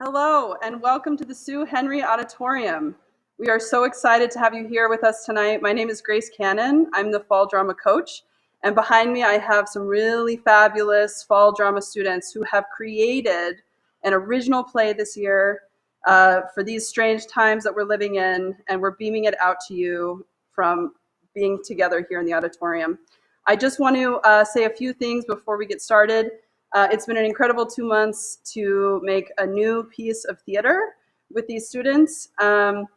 Hello, and welcome to the Sue Henry Auditorium. We are so excited to have you here with us tonight. My name is Grace Cannon. I'm the Fall Drama coach, and behind me I have some really fabulous Fall Drama students who have created an original play this year for these strange times that we're living in, and we're beaming it out to you from being together here in the auditorium. I just want to say a few things before we get started. It's been an incredible 2 months to make a new piece of theater with these students. And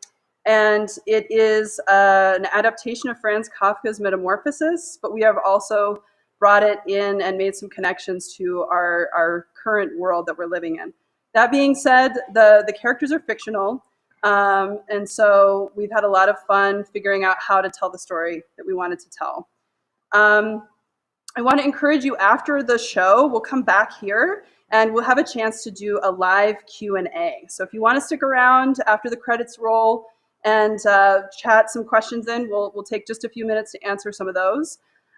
it is an adaptation of Franz Kafka's METAmorphosis, but we have also brought it in and made some connections to our current world that we're living in. That being said, the characters are fictional. And so we've had a lot of fun figuring out how to tell the story that we wanted to tell. I want to encourage you, after the show, we'll come back here and we'll have a chance to do a live Q&A. So if you want to stick around after the credits roll and chat some questions in, we'll take just a few minutes to answer some of those.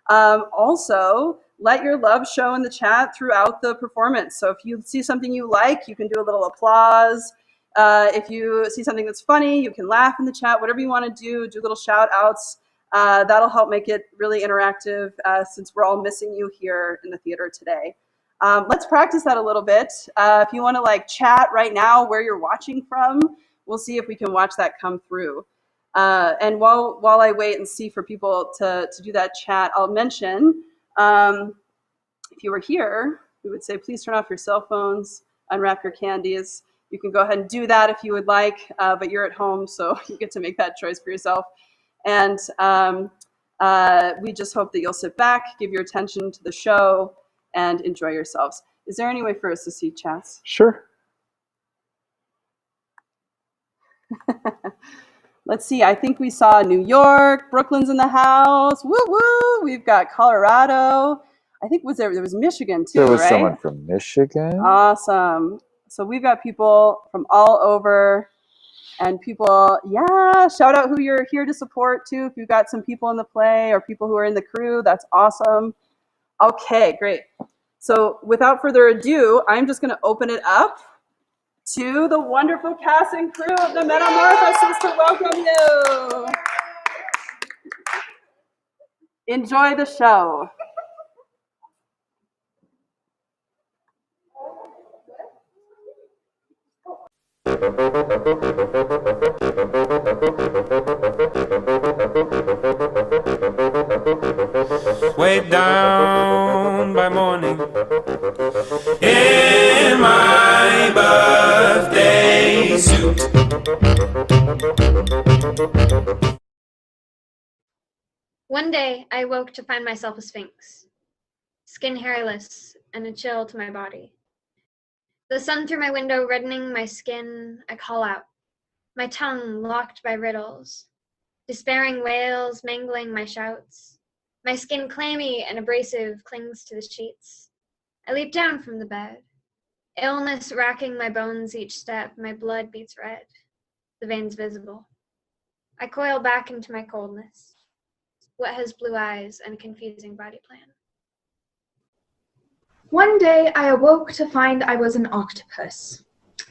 Also, let your love show in the chat throughout the performance. So if you see something you like, you can do a little applause. If you see something that's funny, you can laugh in the chat. Whatever you want to do little shout outs. That'll help make it really interactive since we're all missing you here in the theater today. Let's practice that a little bit. If you want to chat right now where you're watching from, we'll see if we can watch that come through. And while I wait and see for people to do that chat, I'll mention if you were here, we would say please turn off your cell phones, unwrap your candies. You can go ahead and do that if you would like, but you're at home, so you get to make that choice for yourself. And we just hope that you'll sit back, give your attention to the show, and enjoy yourselves. Is there any way for us to see chats? Sure. Let's see. I think we saw New York. Brooklyn's in the house. Woo woo! We've got Colorado. I think there was Michigan too, There was right? someone from Michigan. Awesome. So we've got people from all over. And people, yeah, shout out who you're here to support too. If you've got some people in the play or people who are in the crew, that's awesome. Okay, great. So without further ado, I'm just going to open it up to the wonderful cast and crew of the METAmorphosis to welcome you. Enjoy the show. Way down by morning in my birthday suit. One day I woke to find myself a sphinx, skin hairless and a chill to my body. The sun through my window reddening my skin, I call out, my tongue locked by riddles, despairing wails mangling my shouts. My skin clammy and abrasive clings to the sheets. I leap down from the bed, illness racking my bones each step, my blood beats red, the veins visible. I coil back into my coldness, what has blue eyes and a confusing body plan. One day I awoke to find I was an octopus.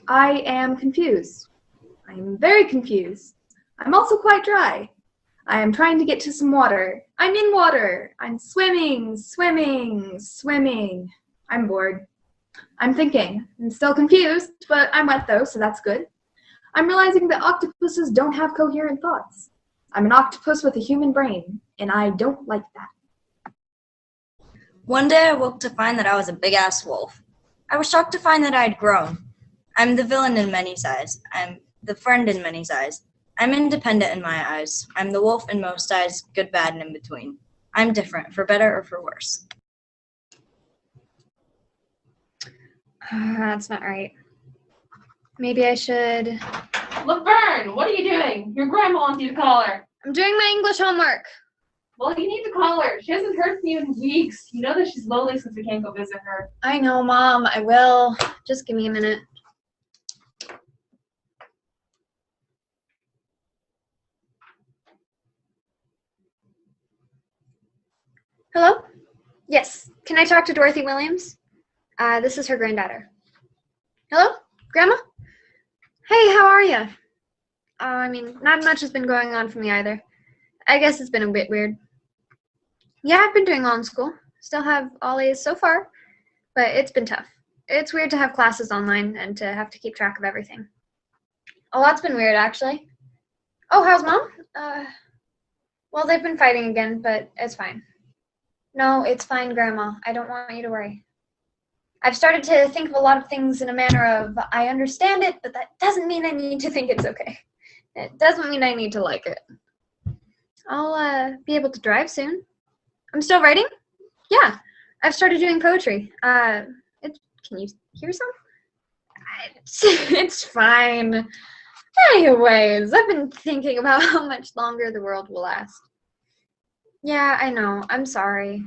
I am confused. I am very confused. I'm also quite dry. I am trying to get to some water. I'm in water. I'm swimming, swimming, swimming. I'm bored. I'm thinking. I'm still confused, but I'm wet though, so that's good. I'm realizing that octopuses don't have coherent thoughts. I'm an octopus with a human brain, and I don't like that. One day I woke to find that I was a big-ass wolf. I was shocked to find that I had grown. I'm the villain in many eyes. I'm the friend in many eyes. I'm independent in my eyes. I'm the wolf in most eyes, good, bad, and in between. I'm different, for better or for worse. That's not right. Maybe I should... Laverne, what are you doing? Your grandma wants you to call her. I'm doing my English homework. Well, you need to call her. She hasn't heard from you in weeks. You know that she's lonely since we can't go visit her. I know, Mom. I will. Just give me a minute. Hello? Yes. Can I talk to Dorothy Williams? This is her granddaughter. Hello? Grandma? Hey, how are you? Not much has been going on for me either. I guess it's been a bit weird. Yeah, I've been doing well in school. Still have all A's so far, but it's been tough. It's weird to have classes online and to have to keep track of everything. A lot's been weird, actually. Oh, how's Mom? Well, they've been fighting again, but it's fine. No, it's fine, Grandma. I don't want you to worry. I've started to think of a lot of things in a manner of, I understand it, but that doesn't mean I need to think it's okay. It doesn't mean I need to like it. I'll be able to drive soon. I'm still writing? Yeah, I've started doing poetry. Can you hear some? It's fine. Anyways, I've been thinking about how much longer the world will last. Yeah, I know. I'm sorry.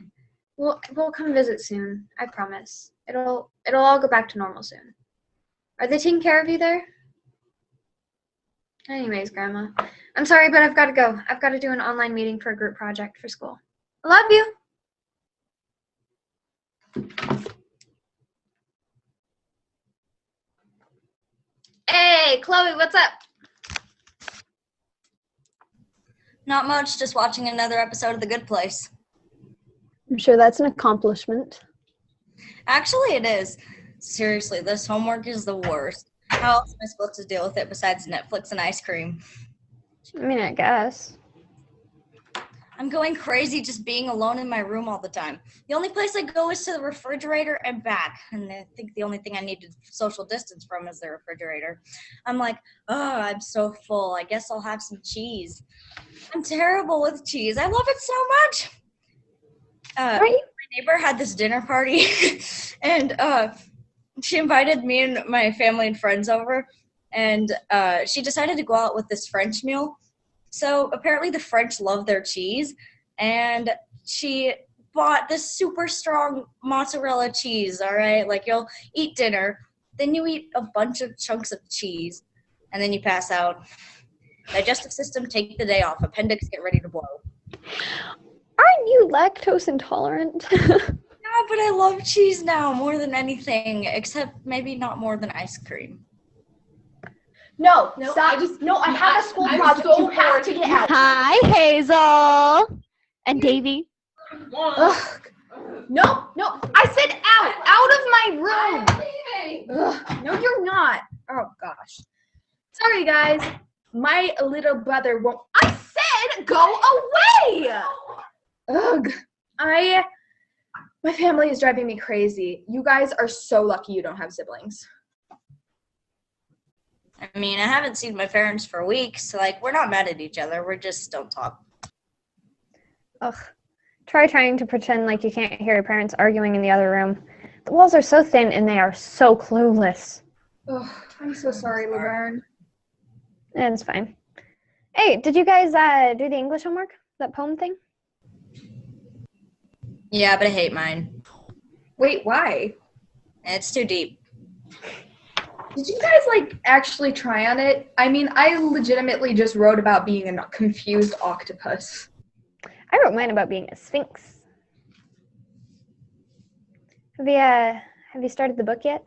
We'll come visit soon. I promise. It'll all go back to normal soon. Are they taking care of you there? Anyways, Grandma. I'm sorry, but I've got to go. I've got to do an online meeting for a group project for school. I love you. Hey, Chloe, what's up? Not much, just watching another episode of The Good Place. I'm sure that's an accomplishment. Actually, it is. Seriously, this homework is the worst. How else am I supposed to deal with it besides Netflix and ice cream? I guess. I'm going crazy just being alone in my room all the time. The only place I go is to the refrigerator and back. And I think the only thing I need to social distance from is the refrigerator. I'm like, oh, I'm so full. I guess I'll have some cheese. I'm terrible with cheese. I love it so much. Right? My neighbor had this dinner party, and she invited me and my family and friends over, and she decided to go out with this French meal. So apparently the French love their cheese, and she bought this super strong mozzarella cheese, all right? Like, you'll eat dinner, then you eat a bunch of chunks of cheese, and then you pass out. Digestive system, take the day off. Appendix, get ready to blow. Aren't you lactose intolerant? Yeah, but I love cheese now more than anything, except maybe not more than ice cream. No, stop. I have a school project. You have to get out. Hi, Hazel. And Davy. Ugh. No. I said out of my room. Ugh. No, you're not. Oh, gosh. Sorry, guys. My little brother won't. I said go away. Ugh. My family is driving me crazy. You guys are so lucky you don't have siblings. I mean, I haven't seen my parents for weeks. Like, we're not mad at each other. We just don't talk. Ugh. Try trying to pretend like you can't hear your parents arguing in the other room. The walls are so thin and they are so clueless. Ugh, I'm so sorry, Laverne. And it's fine. Hey, did you guys do the English homework? That poem thing? Yeah, but I hate mine. Wait, why? It's too deep. Did you guys, actually try on it? I mean, I legitimately just wrote about being a confused octopus. I wrote mine about being a sphinx. Have you started the book yet?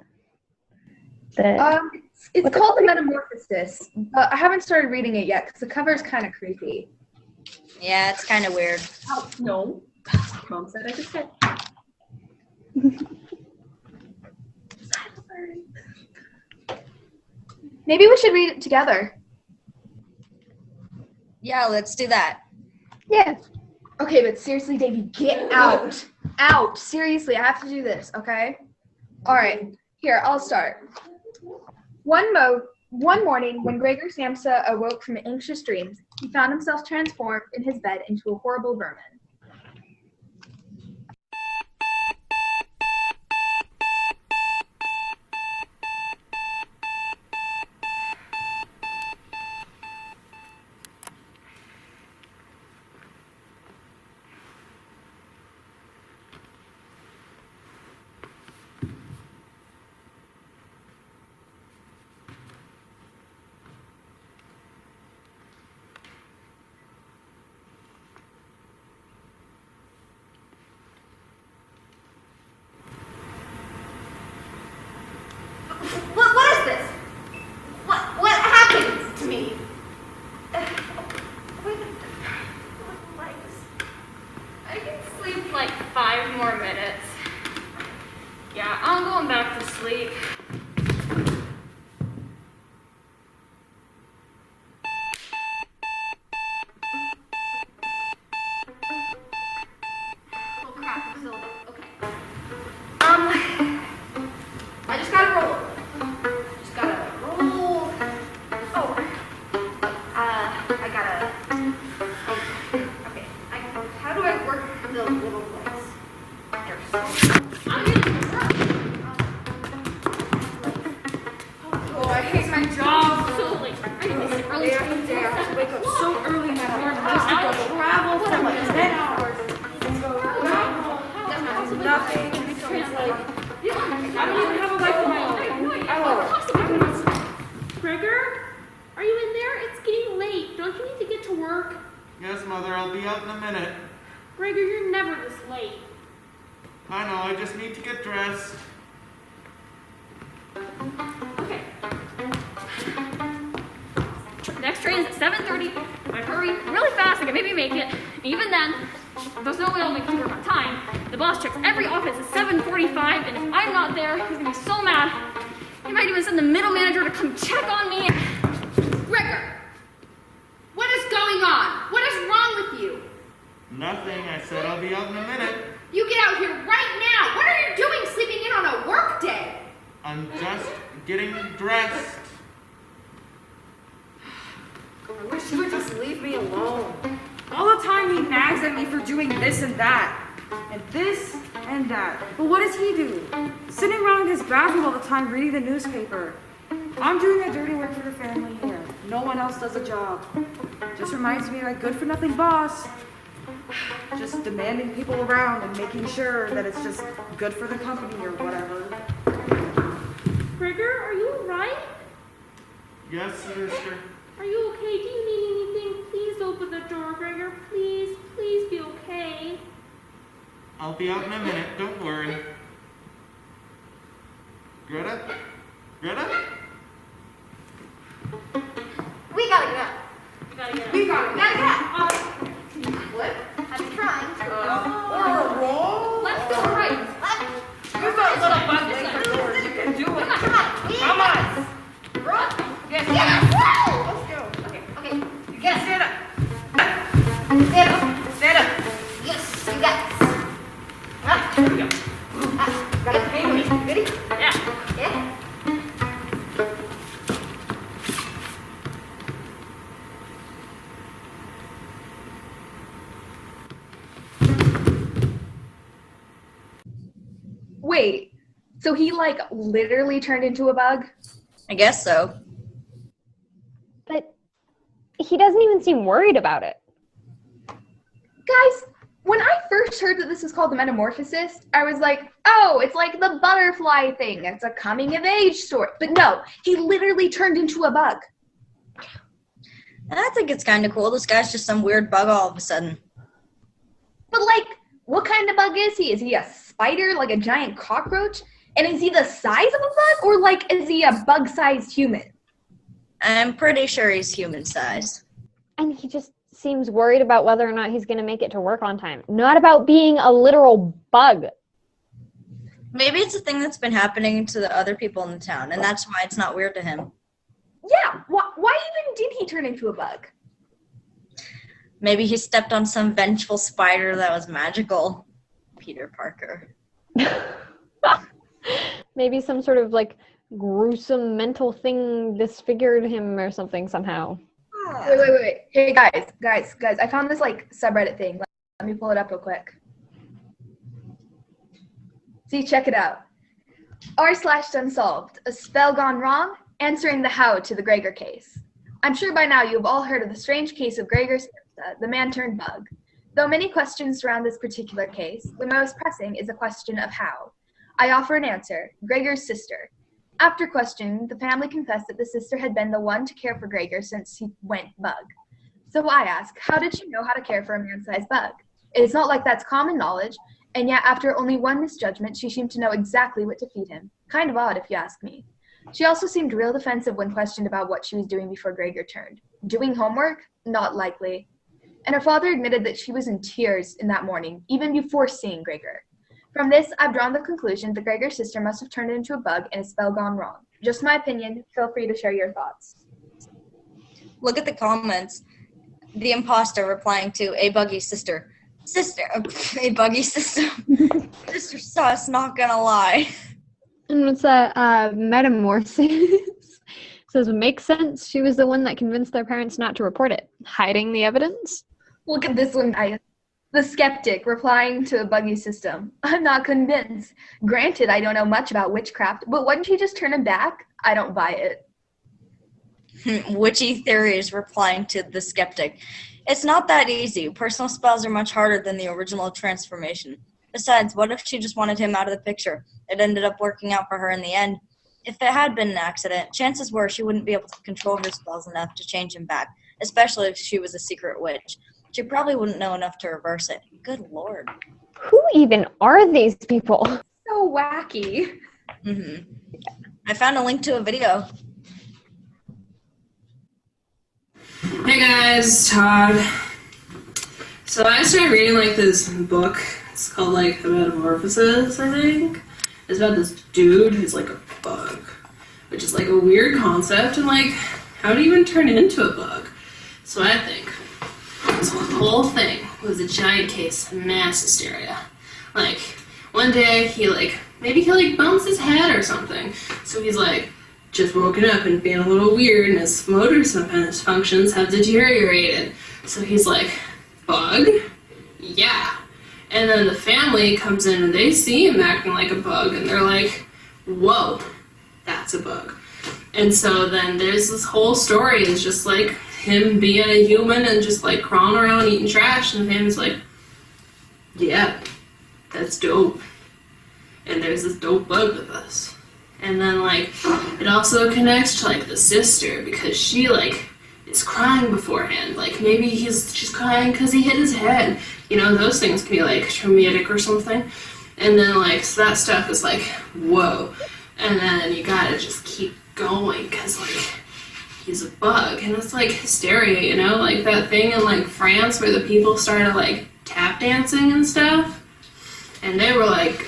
It's called the METAmorphosis, but I haven't started reading it yet because the cover is kind of creepy. Yeah, it's kind of weird. Oh, no. Mom said I just said. Maybe we should read it together. Yeah, let's do that. Yeah. Okay, but seriously, Davey, get out. Out. Seriously, I have to do this, okay? All right. Here, I'll start. One morning, when Gregor Samsa awoke from anxious dreams, he found himself transformed in his bed into a horrible vermin. 9 more minutes. Yeah, I'm going back to sleep. Oh crap, it's still okay. I just gotta roll. Oh, I gotta. Okay. How do I work the little legs? I'm getting work. Oh, I hate my job. So late. I need to sit early. Day after day, I have to wake up so early in the morning just to go travel for like 10 hours. Nothing. I don't even have a life of my own. Gregor, are you in there? It's getting late. Don't you need to get to work? Yes, Mother, I'll be out in a minute. Gregor, you're never this late. I know, I just need to get dressed. Okay. Next train is at 7:30. If I hurry really fast, I can maybe make it. And even then, there's no way I'll make it to work on time. The boss checks every office at 7:45, and if I'm not there, he's gonna be so mad. He might even send the middle manager to come check on me. Gregor, what is going on? What is wrong with you? Nothing, I said I'll be out in a minute. You get out here right now. What are you doing sleeping in on a work day? I'm just getting dressed. I wish he would just leave me alone. All the time he nags at me for doing this and that. And this and that. But what does he do? Sitting around in his bathroom all the time reading the newspaper. I'm doing the dirty work for the family here. No one else does a job. Just reminds me of that good-for-nothing boss. Just demanding people around and making sure that it's just good for the company or whatever. Gregor, are you alright? Yes, sister. Are you okay? Do you need anything? Please open the door, Gregor. Please, please be okay. I'll be out in a minute, don't worry. Greta? Greta? We gotta get up. You gotta get up. We gotta get up. What? I'm trying to. Roll? Let's go right. You're a little bug like yours. You can do it. Come on. Run. Yes. Yeah. Let's go. Okay. You can stand up. Stand up. Stand up. Yes, you got this. Here we go. Got a pain with me. Ready? Yeah. Yeah. Wait, so he like literally turned into a bug? I guess so. But he doesn't even seem worried about it. Guys, when I first heard that this was called the metamorphosis, I was like, oh, it's like the butterfly thing. It's a coming of age story. But no, he literally turned into a bug. And I think it's kind of cool. This guy's just some weird bug all of a sudden. But like, what kind of bug is he? Is he a spider, like a giant cockroach? And is he the size of a bug, or like, is he a bug-sized human? I'm pretty sure he's human-sized. And he just seems worried about whether or not he's going to make it to work on time. Not about being a literal bug. Maybe it's a thing that's been happening to the other people in the town, and that's why it's not weird to him. Yeah, why even did he turn into a bug? Maybe he stepped on some vengeful spider that was magical. Peter Parker. Maybe some sort of like gruesome mental thing disfigured him or something somehow. Wait. Hey, guys. I found this like subreddit thing. Let me pull it up real quick. See, check it out. r/unsolved, a spell gone wrong, answering the how to the Gregor case. I'm sure by now you've all heard of the strange case of Gregor Simpson, the man turned bug. Though many questions surround this particular case, the most pressing is a question of how. I offer an answer, Gregor's sister. After questioning, the family confessed that the sister had been the one to care for Gregor since he went bug. So I ask, how did she know how to care for a man-sized bug? It's not like that's common knowledge, and yet after only one misjudgment, she seemed to know exactly what to feed him. Kind of odd, if you ask me. She also seemed real defensive when questioned about what she was doing before Gregor turned. Doing homework? Not likely. And her father admitted that she was in tears in that morning, even before seeing Gregor. From this, I've drawn the conclusion that Gregor's sister must have turned into a bug and a spell gone wrong. Just my opinion. Feel free to share your thoughts. Look at the comments. The imposter replying to a buggy sister. A buggy sister. Sister sus, not gonna lie. And what's that? Metamorphosis says, makes sense. She was the one that convinced their parents not to report it. Hiding the evidence? Look at this one. The skeptic replying to a buggy system. I'm not convinced. Granted, I don't know much about witchcraft, but wouldn't she just turn him back? I don't buy it. Witchy theories replying to the skeptic. It's not that easy. Personal spells are much harder than the original transformation. Besides, what if she just wanted him out of the picture? It ended up working out for her in the end. If it had been an accident, chances were she wouldn't be able to control her spells enough to change him back, especially if she was a secret witch. She probably wouldn't know enough to reverse it. Good Lord. Who even are these people? So wacky. I found a link to a video. Hey guys, Todd. So I started reading this book. It's called the Metamorphosis, I think. It's about this dude who's a bug, which is a weird concept, and how do you even turn into a bug? So I think this whole thing was a giant case of mass hysteria. One day he maybe he bumps his head or something. So he's just woken up and being a little weird, and his motor functions have deteriorated. So he's bug? Yeah. And then the family comes in and they see him acting like a bug, and they're whoa, that's a bug. And so then there's this whole story is just him being a human and just crawling around eating trash, and the family's yeah, that's dope. And there's this dope bug with us. And then it also connects to the sister, because she is crying beforehand. Maybe she's crying because he hit his head. Those things can be traumatic or something. And then so that stuff is whoa. And then you gotta just keep going because he's a bug. And it's hysteria, that thing in France where the people started tap dancing and stuff. And they were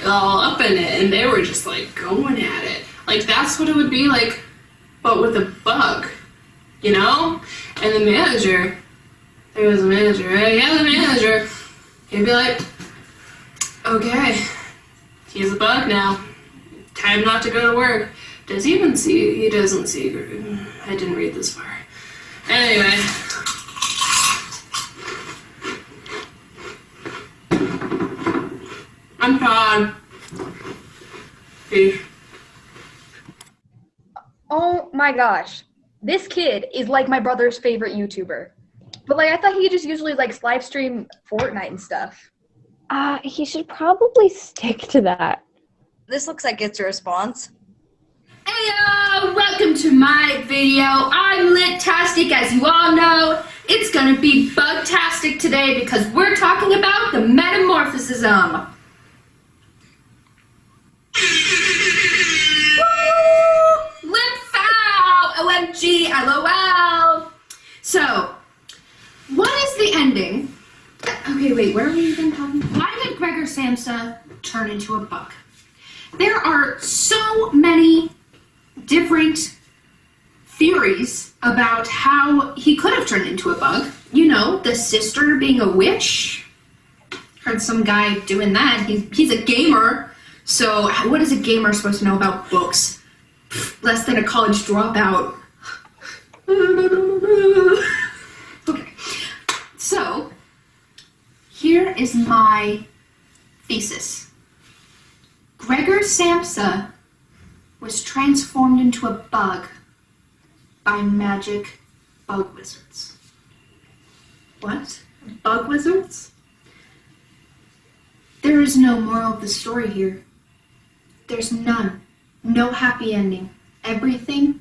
all up in it, and they were just going at it. That's what it would be but with a bug, And the manager, there was a manager, right? Yeah, the manager, he'd be okay, he's a bug now. Time not to go to work. Does he even see? He doesn't see. I didn't read this far. Anyway. I'm Todd. Peace. Oh my gosh. This kid is my brother's favorite YouTuber. But I thought he just usually live stream Fortnite and stuff. He should probably stick to that. This looks like it's a response. Heyo! Welcome to my video. I'm Lit-tastic, as you all know. It's gonna be bug-tastic today because we're talking about the metamorphosis. Lip foul! OMG, LOL! So, what is the ending? Okay, wait, where are we even talking? Why did Gregor Samsa turn into a bug? There are so many different theories about how he could have turned into a bug. The sister being a witch. Heard some guy doing that. He's a gamer. So what is a gamer supposed to know about books? Less than a college dropout. Okay. So, here is my thesis. Gregor Samsa was transformed into a bug by magic bug wizards. What? Bug wizards? There is no moral of the story here. There's none. No happy ending. Everything,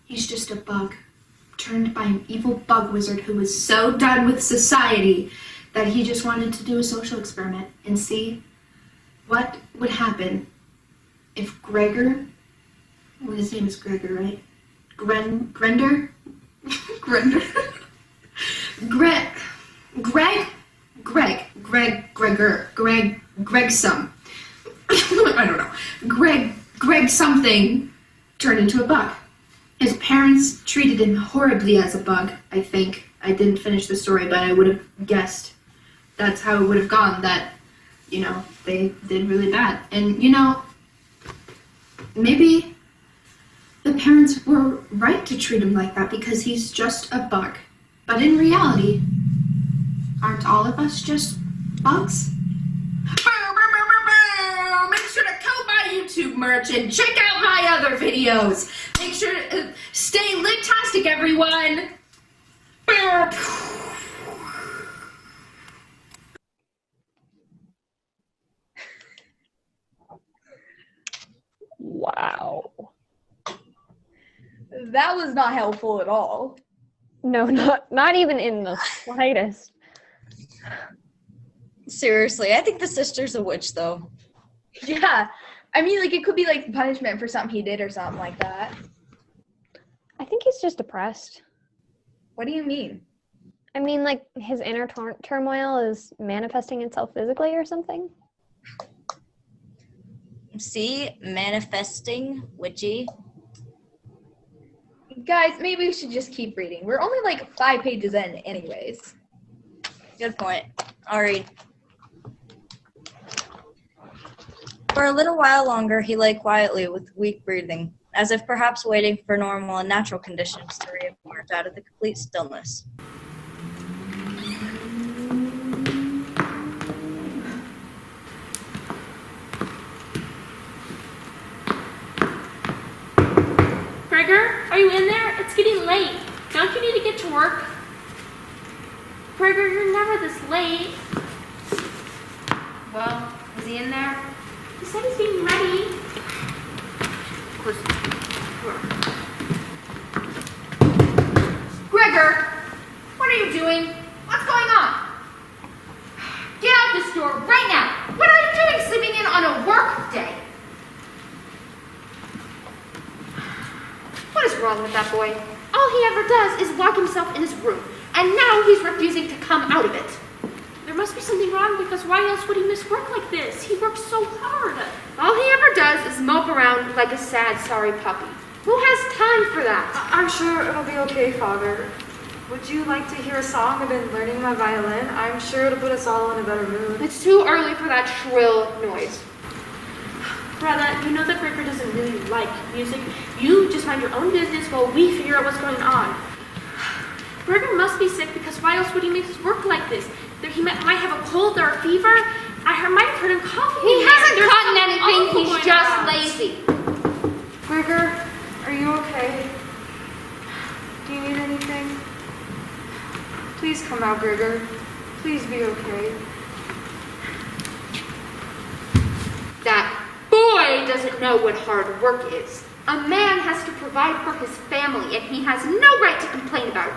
he's just a bug, turned by an evil bug wizard who was so done with society that he just wanted to do a social experiment and see what would happen if Gregor, well, his name is Gregor, right? Grender? Grender? Gregor. Greg I don't know. Greg something turned into a bug. His parents treated him horribly as a bug, I think. I didn't finish the story, but I would have guessed that's how it would have gone, that, you know, they did really bad. And, you know, maybe the parents were right to treat him like that because he's just a bug. But in reality, aren't all of us just bugs? Make sure to kill my YouTube merch and check out my other videos. Make sure to stay lit-tastic, everyone. Wow. That was not helpful at all. No, not even in the slightest. Seriously, I think the sister's a witch, though. Yeah. I mean, like, it could be, like, punishment for something he did or something like that. I think he's just depressed. What do you mean? I mean, like, his inner turmoil is manifesting itself physically or something? See? Manifesting, witchy. Guys, maybe we should just keep reading. We're only, like, 5 pages in anyways. Good point. I'll read. For a little while longer, he lay quietly with weak breathing, as if perhaps waiting for normal and natural conditions to re-emerge out of the complete stillness. Gregor, are you in there? It's getting late. Don't you need to get to work? Gregor, you're never this late. Well, is he in there? He said he's getting ready. Of course. Gregor, what are you doing? What's going on? Get out this door right now. What are you doing sleeping in on a work day? What is wrong with that boy? All he ever does is lock himself in his room, and now he's refusing to come out of it. There must be something wrong, because why else would he miss work like this? He works so hard. All he ever does is mope around like a sad, sorry puppy. Who has time for that? I'm sure it'll be okay, Father. Would you like to hear a song? I've been learning my violin. I'm sure it'll put us all in a better mood. It's too early for that shrill noise. Brother, you know that Gregor doesn't really like music. You just mind your own business while we figure out what's going on. Gregor must be sick, because why else would he make his work like this? He might have a cold or a fever. I might have heard him coughing. He hasn't There's gotten something anything. awful He's going just on. lazy. Gregor, are you okay? Do you need anything? Please come out, Gregor. Please be okay. That boy doesn't know what hard work is. A man has to provide for his family, and he has no right to complain about it.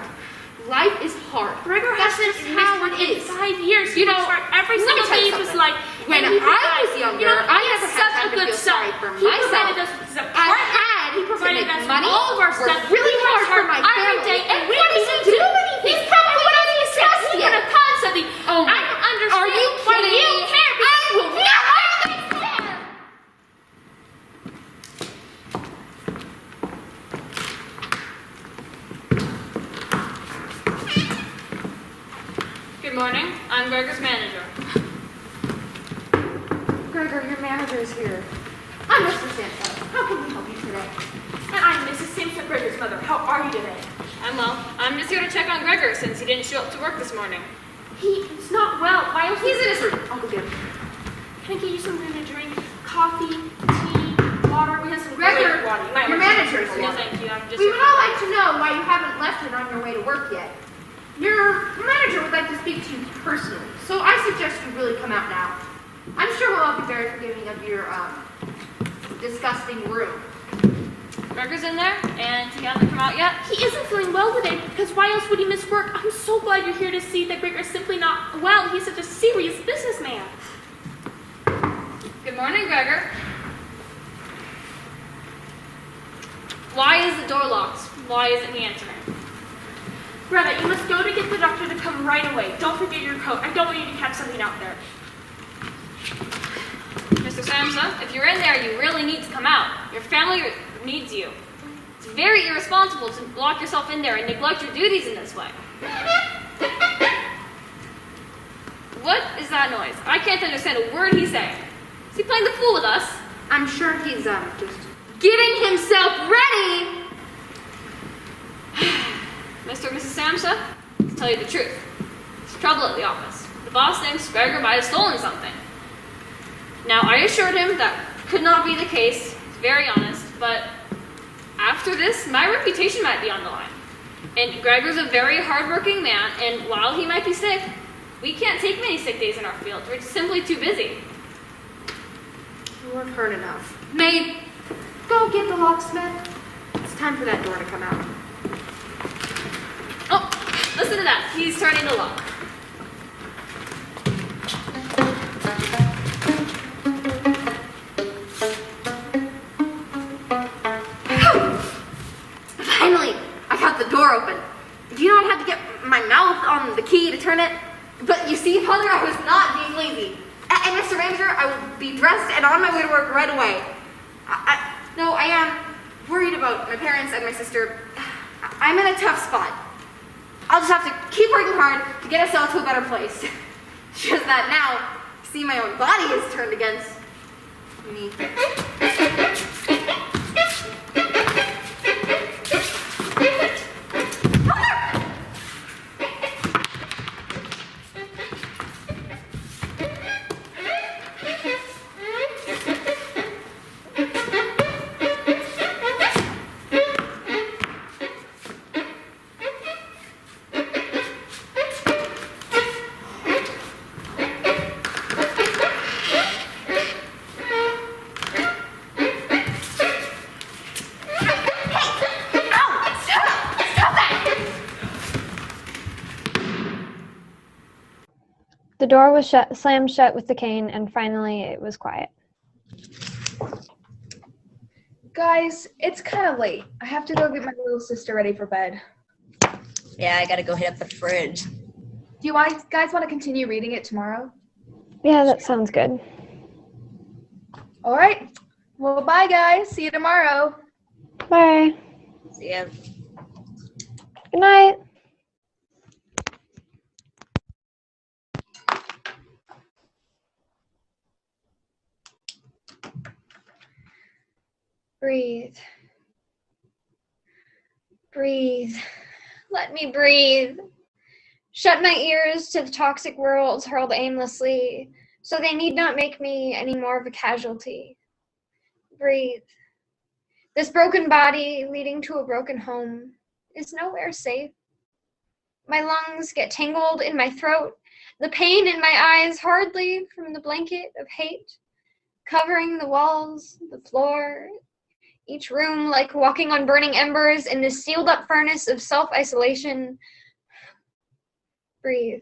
Life is hard. Gregor has That's just just how missed it work in is. 5 years. You know, He worked hard every let me single tell day you of his something. life. When And he I provides. was younger, You know, I he never is had such time a to good feel son. sorry for He myself. provided us with I apartment. had He provided to make us money with all of our work stuff. really He hard works for my every family. day, and we What don't does he even do? do anything. He's probably And when what he's sick, he's gonna constantly. Oh my I don't understand. Are you why kidding you me? care? I will never. Good morning. I'm Gregor's manager. Gregor, your manager is here. I'm Mr. Sampson. How can we help you today? And I'm Mrs. Sampson, Gregor's mother. How are you today? I'm well. I'm just here to check on Gregor since he didn't show up to work this morning. He's not well. Why else? He's in his room. I'll go get him. Can I get you something to drink? Coffee, tea, water? We have some Gregor, great water. You might your want to manager is drink here. one. Thank you. I'm just We here would for all that. like to know why you haven't left and on your way to work yet. Your manager would like to speak to you personally, so I suggest you really come out now. I'm sure we'll all be very forgiving of your disgusting room. Gregor's in there, and he hasn't come out yet. He isn't feeling well today, because why else would he miss work? I'm so glad you're here to see that Gregor is simply not well. He's such a serious businessman. Good morning, Gregor. Why is the door locked? Why isn't he answering? Greta, you must go to get the doctor to come right away. Don't forget your coat. I don't want you to catch something out there. Samsa, if you're in there, you really need to come out. Your family needs you. It's very irresponsible to lock yourself in there and neglect your duties in this way. What is that noise? I can't understand a word he's saying. Is he playing the fool with us? I'm sure he's just Getting himself ready! Mr. and Mrs. Samsa, to tell you the truth, there's trouble at the office. The boss thinks Gregor might have stolen something. Now, I assured him that could not be the case. He's very honest, but after this, my reputation might be on the line. And Gregor's a very hardworking man, and while he might be sick, we can't take many sick days in our field. We're just simply too busy. I've heard enough. Maid, go get the locksmith. It's time for that door to come out. Oh, listen to that. He's turning the lock. Finally, I got the door open. Do you know I had to get my mouth on the key to turn it? But you see, Father, I was not being lazy. And Mr. Manager, I will be dressed and on my way to work right away. I am worried about my parents and my sister. I'm in a tough spot. I'll just have to keep working hard to get us all to a better place. Just that now, see, my own body is turned against me. The door was slammed shut with the cane, and finally it was quiet. Guys, it's kind of late. I have to go get my little sister ready for bed. Yeah, I gotta go hit up the fridge. Do you guys want to continue reading it tomorrow? Yeah, that sounds good. All right. Well, bye, guys. See you tomorrow. Bye. See ya. Good night. Breathe. Breathe. Let me breathe. Shut my ears to the toxic worlds hurled aimlessly, so they need not make me any more of a casualty. Breathe. This broken body leading to a broken home is nowhere safe. My lungs get tangled in my throat, the pain in my eyes hardly from the blanket of hate, covering the walls, the floor, each room like walking on burning embers in this sealed up furnace of self-isolation. Breathe.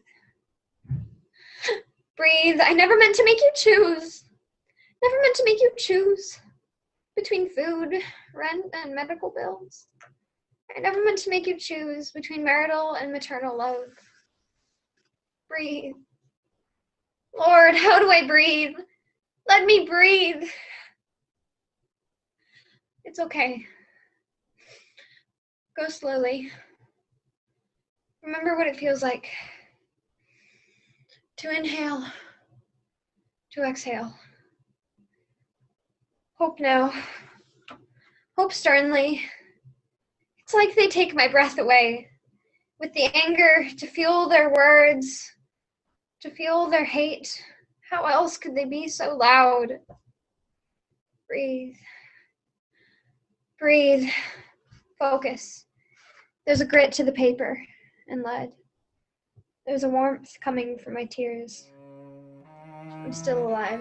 Breathe. I never meant to make you choose. Never meant to make you choose between food, rent, and medical bills. I never meant to make you choose between marital and maternal love. Breathe. Lord, how do I breathe? Let me breathe. It's okay. Go slowly. Remember what it feels like to inhale, to exhale. Hope now. Hope sternly. It's like they take my breath away with the anger to fuel their words, to fuel their hate. How else could they be so loud? Breathe. Breathe. Focus. There's a grit to the paper and lead. There's a warmth coming from my tears. I'm still alive.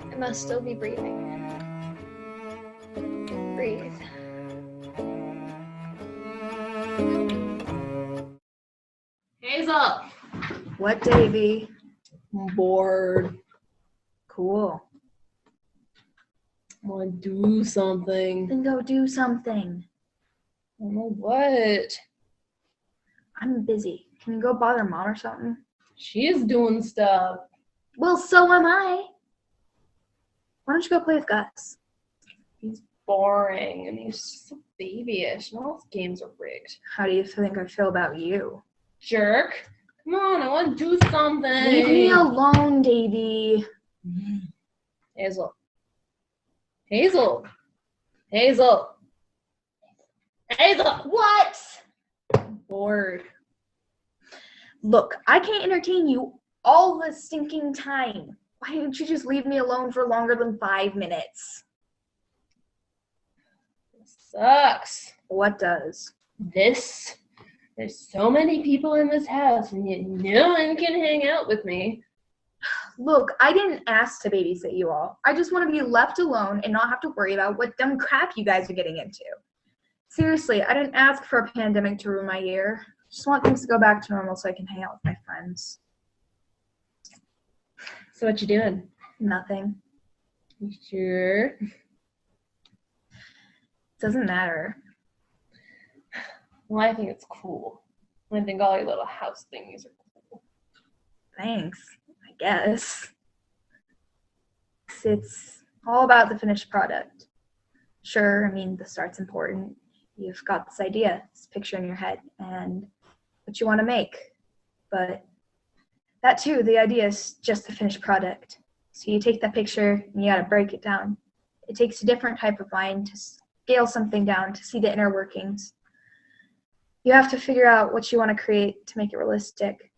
I must still be breathing. Breathe. Hazel! What, Davy? I'm bored. Cool. I want to do something. Then go do something. I don't know what. I'm busy. Can you go bother Mom or something? She is doing stuff. Well, so am I. Why don't you go play with Gus? He's boring and he's so babyish and all his games are rigged. How do you think I feel about you? Jerk. Come on, I want to do something. Leave me alone, Davy. Hazel. Hazel. Hazel. Hazel. What? I'm bored. Look, I can't entertain you all the stinking time. Why didn't you just leave me alone for longer than 5 minutes? This sucks. What does? This. There's so many people in this house and yet no one can hang out with me. Look, I didn't ask to babysit you all. I just want to be left alone and not have to worry about what dumb crap you guys are getting into. Seriously, I didn't ask for a pandemic to ruin my year. Just want things to go back to normal so I can hang out with my friends. So what you doing? Nothing. You sure? Doesn't matter. Well, I think it's cool. I think all your little house thingies are cool. Thanks, I guess. It's all about the finished product. Sure, I mean, the start's important. You've got this idea, this picture in your head, and what you want to make. But that too, the idea is just the finished product. So you take that picture and you gotta break it down. It takes a different type of mind to scale something down, to see the inner workings. You have to figure out what you want to create to make it realistic.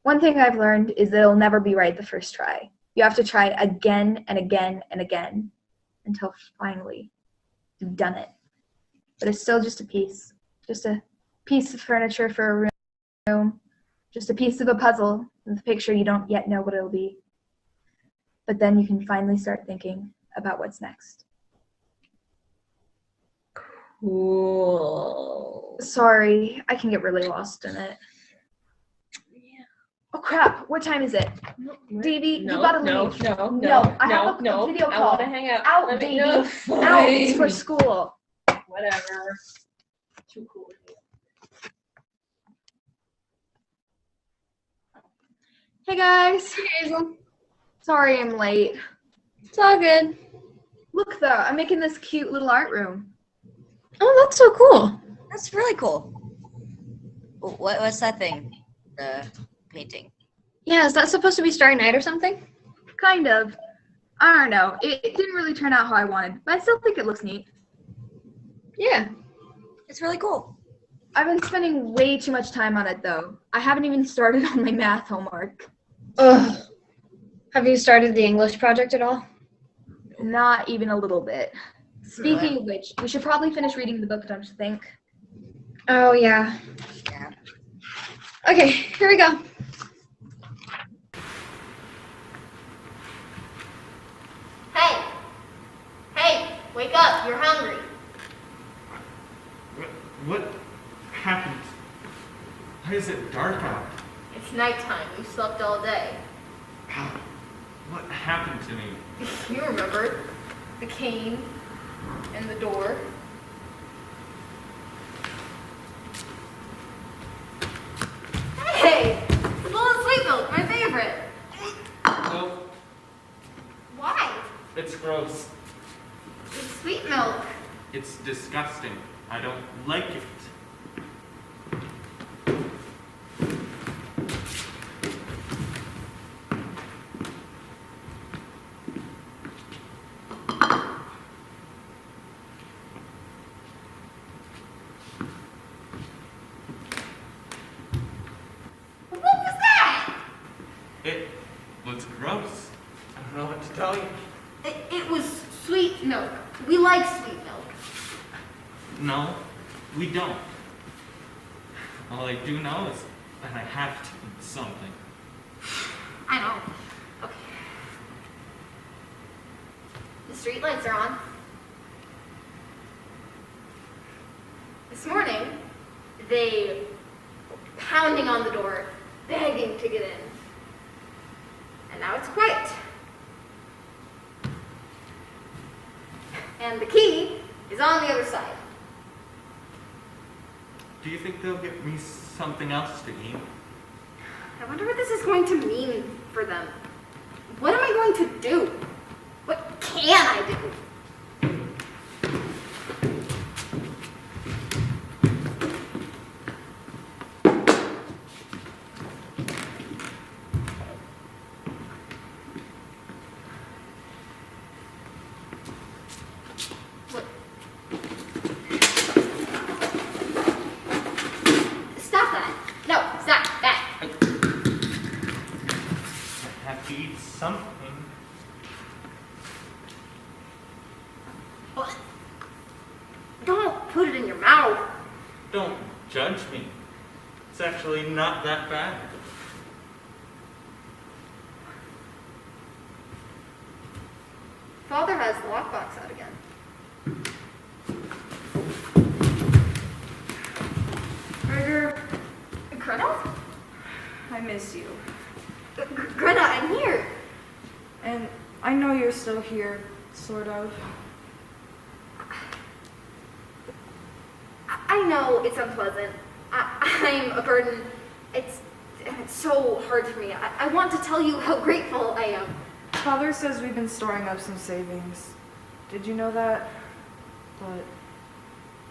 One thing I've learned is that it'll never be right the first try. You have to try again and again and again until finally you've done it. But it's still just a piece of furniture for a room, just a piece of a puzzle with a picture you don't yet know what it'll be. But then you can finally start thinking about what's next. Cool. Sorry, I can get really lost in it. Yeah. Oh crap, what time is it? No, Davey, no, you gotta no, leave. No, I have a video call. I want to hang out. Out, Let me Davey. know. Out, it's for school. Whatever. Too cool. Hey guys. Hey, Hazel. Sorry I'm late. It's all good. Look though, I'm making this cute little art room. Oh, that's so cool. That's really cool. What's that thing? The painting. Yeah, is that supposed to be Starry Night or something? Kind of. I don't know. It didn't really turn out how I wanted, but I still think it looks neat. Yeah. It's really cool. I've been spending way too much time on it though. I haven't even started on my math homework. Ugh. Have you started the English project at all? Not even a little bit. Speaking of which, we should probably finish reading the book, don't you think? Oh, yeah. Yeah. Okay, here we go. Hey! Hey! Wake up! You're hungry. What happened? Why is it dark out? It's nighttime. You slept all day. What happened to me? You remember the cane and the door. Hey! The bowl of sweet milk, my favorite. No, Why? it's gross. It's sweet milk. It's disgusting. I don't like it. What was that? It was gross. I don't know what to tell you. It was sweet milk. We like sweet milk. No, we don't. All I do know is that I have to eat something. I know. Okay. The street lights are on. This morning, they were pounding on the door, begging to get in. And now it's quiet. And the key is on the other side. Do you think they'll get me something else to eat? I wonder what this is going to mean for them. What am I going to do? What can I do? Stop that. No, stop that. I have to eat something. What? Don't put it in your mouth. Don't judge me. It's actually not that bad. Father has the lockbox out again. Gregor, Greta? I miss you. Greta, I'm here. And I know you're still here, sort of. I know it's unpleasant. I'm a burden. It's so hard for me. I want to tell you how grateful I am. Father says we've been storing up some savings. Did you know that? But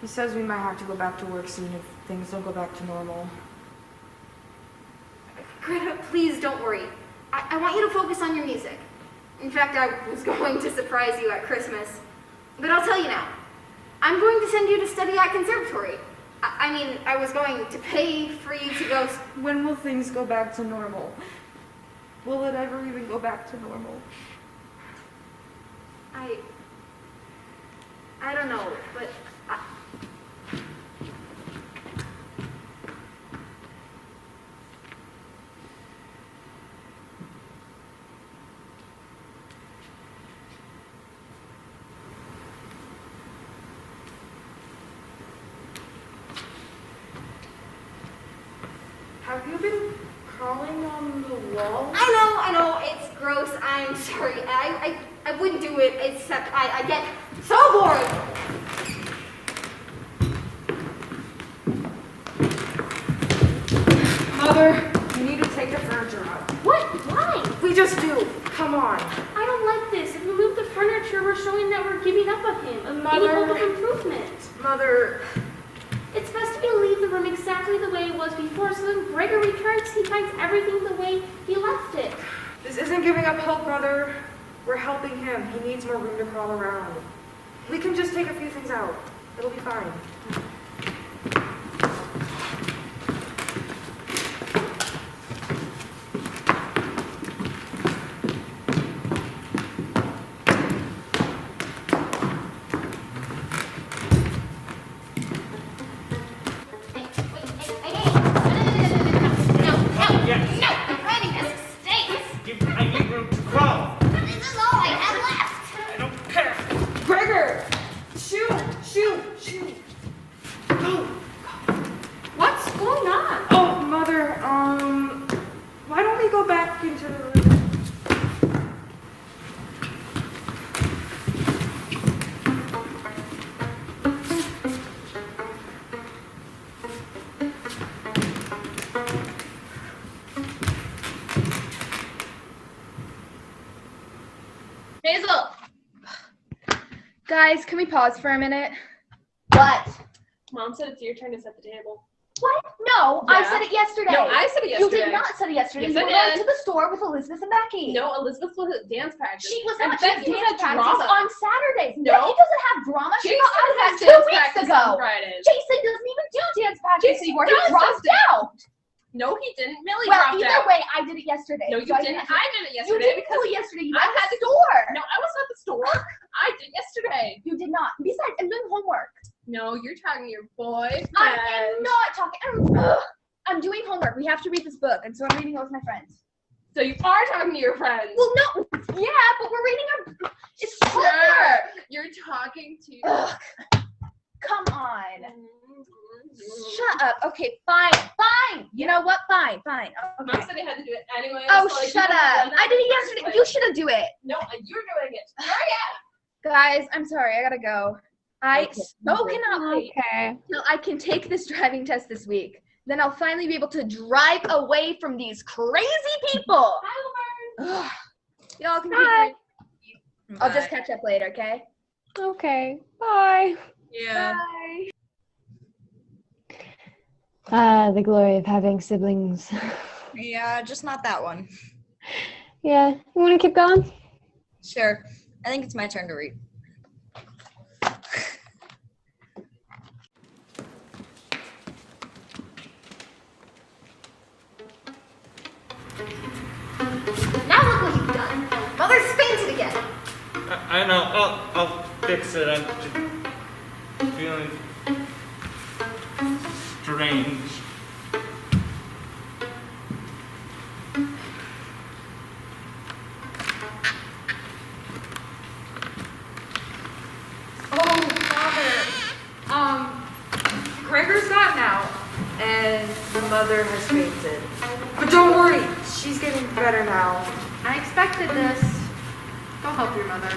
he says we might have to go back to work soon if things don't go back to normal. Greta, please don't worry. I want you to focus on your music. In fact, I was going to surprise you at Christmas. But I'll tell you now. I'm going to send you to study at conservatory. I mean, I was going to pay for you to go. When will things go back to normal? Will it ever even go back to normal? I don't know, but Have you been crawling on the wall? I know, it's gross. I'm sorry. I wouldn't do it, except I get so bored. Mother, you need to take the furniture out. What? Why? We just do. Come on. I don't like this. If we move the furniture, we're showing that we're giving up on him. Any hope of improvement. Mother. It's best to leave the room exactly the way it was before, so when Gregor returns, he finds everything the way he left it. This isn't giving up hope, Mother. We're helping him. He needs more room to crawl around. We can just take a few things out. It'll be fine. Guys, can we pause for a minute? What? Mom said it's your turn to set the table. What? No, Yeah. I said it yesterday. No, I said it You yesterday. did not say it yesterday. Yes, you I went did. to the store with Elizabeth and Becky. No, Elizabeth was at dance practice. She was And not. She had Becky was dance at practice drama. on Saturdays. No. Becky doesn't have drama. She Jason got out of that has 2 dance weeks practice ago. on Fridays. Jason doesn't even do dance practice Jason anymore. He does dropped dance- out. No, he didn't. Millie Well, dropped either out. way, I did it yesterday. No, you So didn't. I I did it You yesterday didn't because do it yesterday. You I went had to to the store. No, I was at the store. I did yesterday. You did not. Besides, I'm doing homework. No, you're talking to your boyfriend. I am not talking. I'm doing homework. We have to read this book, and so I'm reading it with my friends. So you are talking to your friends. Well, no. Yeah, but we're reading our. It's Sure. homework. You're talking to. Ugh. Come on. Shut up. Okay, fine. You know what? Fine. Okay. Mom said I had to do it anyway. Oh, so, like, shut you could've up. done that I did it in the first yesterday. place. You shouldn't do it. No, you're doing it. Hurry up. Guys, I'm sorry. I gotta go. I so cannot wait Okay. till I can take this driving test this week. Then I'll finally be able to drive away from these crazy people. Bye, Laverne. Ugh. Y'all can Bye. keep I'll just catch up later, okay? Okay. Bye. Yeah. Ah, the glory of having siblings. Yeah, just not that one. Yeah. You want to keep going? Sure. I think it's my turn to read. Now look what you've done. Mother's fainted again. I know. I'll fix it. I'm just feeling strange. Oh, Father. Gregor's gotten out, and the mother has fainted. But don't worry, she's getting better now. I expected this. Go help your mother.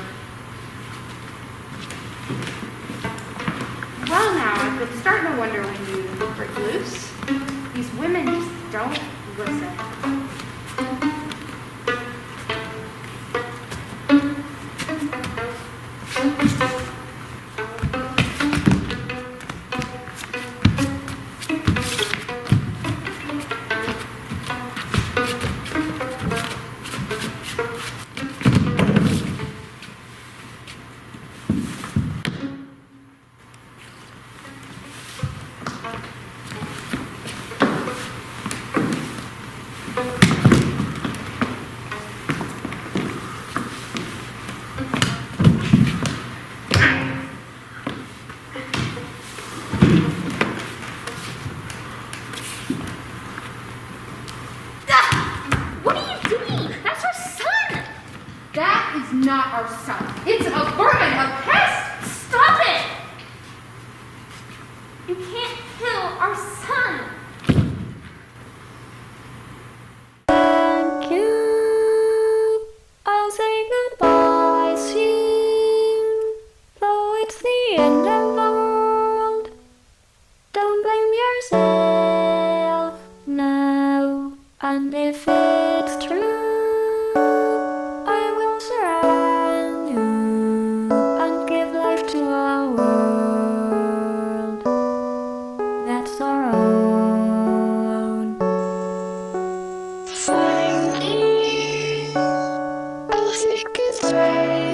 Well, now, I've been starting to wonder when you break loose. These women just don't listen. What are you doing? That's our son! That is not our son. It's a vermin, a pest! Stop it! You can't kill our son! Thank you. I'll say goodbye soon. Though it's the end of the world, don't blame yourself now. And if it's true, I will surround you and give life to a world that's our own. Finally, I'll say goodbye.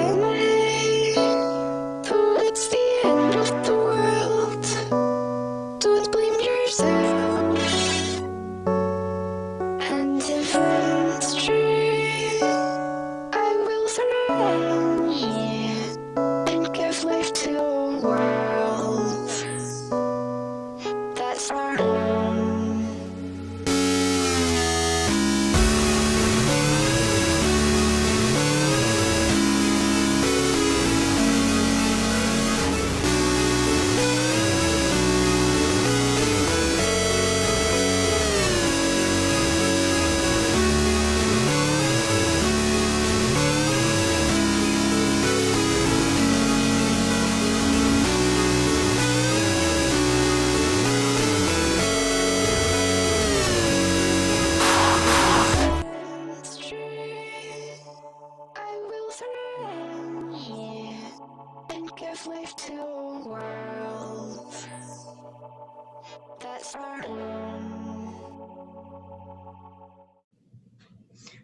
Though it's the end of the world, don't blame yourself. And if it's true, I will surround you and give life to a world that's our own. It's true, I will surround you and give life to a world that's our own.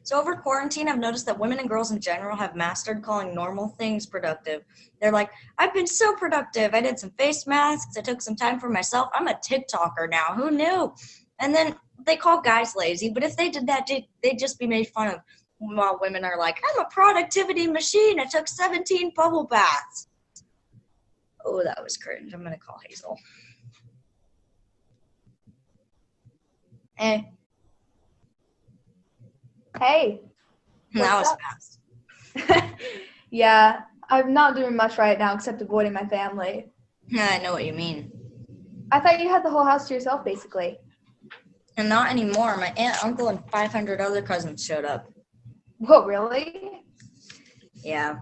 So over quarantine, I've noticed that women and girls in general have mastered calling normal things productive. They're like, I've been so productive. I did some face masks. I took some time for myself. I'm a TikToker now. Who knew? And then they call guys lazy. But if they did that, they'd just be made fun of. While women are like, I'm a productivity machine. I took 17 bubble baths. Oh, that was cringe. I'm going to call Hazel. Hey. Hey. That was What's up? fast. Yeah, I'm not doing much right now except avoiding my family. Yeah, I know what you mean. I thought you had the whole house to yourself, basically. And not anymore. My aunt, uncle, and 500 other cousins showed up. Whoa, really? Yeah.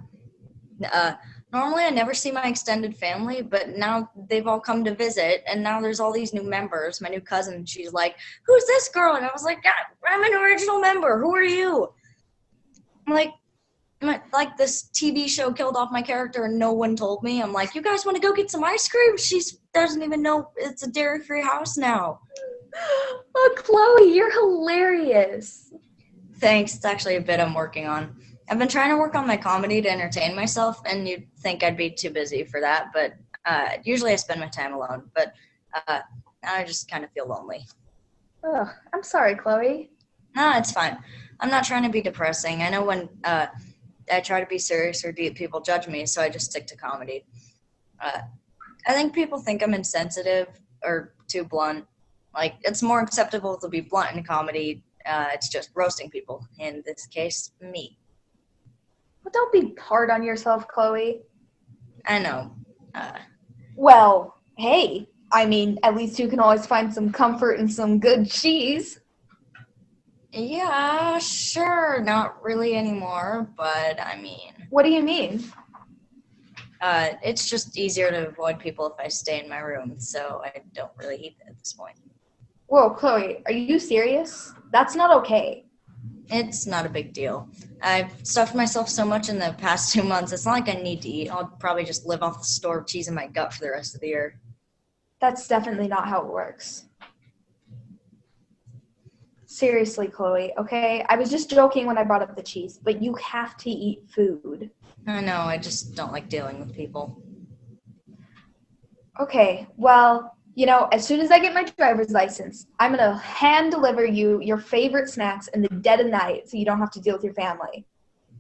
Normally I never see my extended family, but now they've all come to visit, and now there's all these new members. My new cousin, she's like, who's this girl? And I was like, I'm an original member. Who are you? I'm like, Like this TV show killed off my character and no one told me. I'm like, you guys want to go get some ice cream? She doesn't even know it's a dairy-free house now. Oh, Chloe, you're hilarious. Thanks. It's actually a bit I'm working on. I've been trying to work on my comedy to entertain myself, and you'd think I'd be too busy for that, but usually I spend my time alone. But I just kind of feel lonely. Oh, I'm sorry, Chloe. No, it's fine. I'm not trying to be depressing. I know when I try to be serious or deep, people judge me, so I just stick to comedy. I think people think I'm insensitive or too blunt. Like, it's more acceptable to be blunt in comedy. It's just roasting people. In this case, me. Well, don't be hard on yourself, Chloe. I know. Well, hey, I mean, at least you can always find some comfort in some good cheese. Yeah, sure. Not really anymore, but I mean... What do you mean? It's just easier to avoid people if I stay in my room, so I don't really eat at this point. Whoa, Chloe, are you serious? That's not okay. It's not a big deal. I've stuffed myself so much in the past 2 months, it's not like I need to eat. I'll probably just live off the store of cheese in my gut for the rest of the year. That's definitely not how it works. Seriously, Chloe, okay? I was just joking when I brought up the cheese, but you have to eat food. I know, I just don't like dealing with people. Okay, well, you know, as soon as I get my driver's license, I'm going to hand deliver you your favorite snacks in the dead of night so you don't have to deal with your family.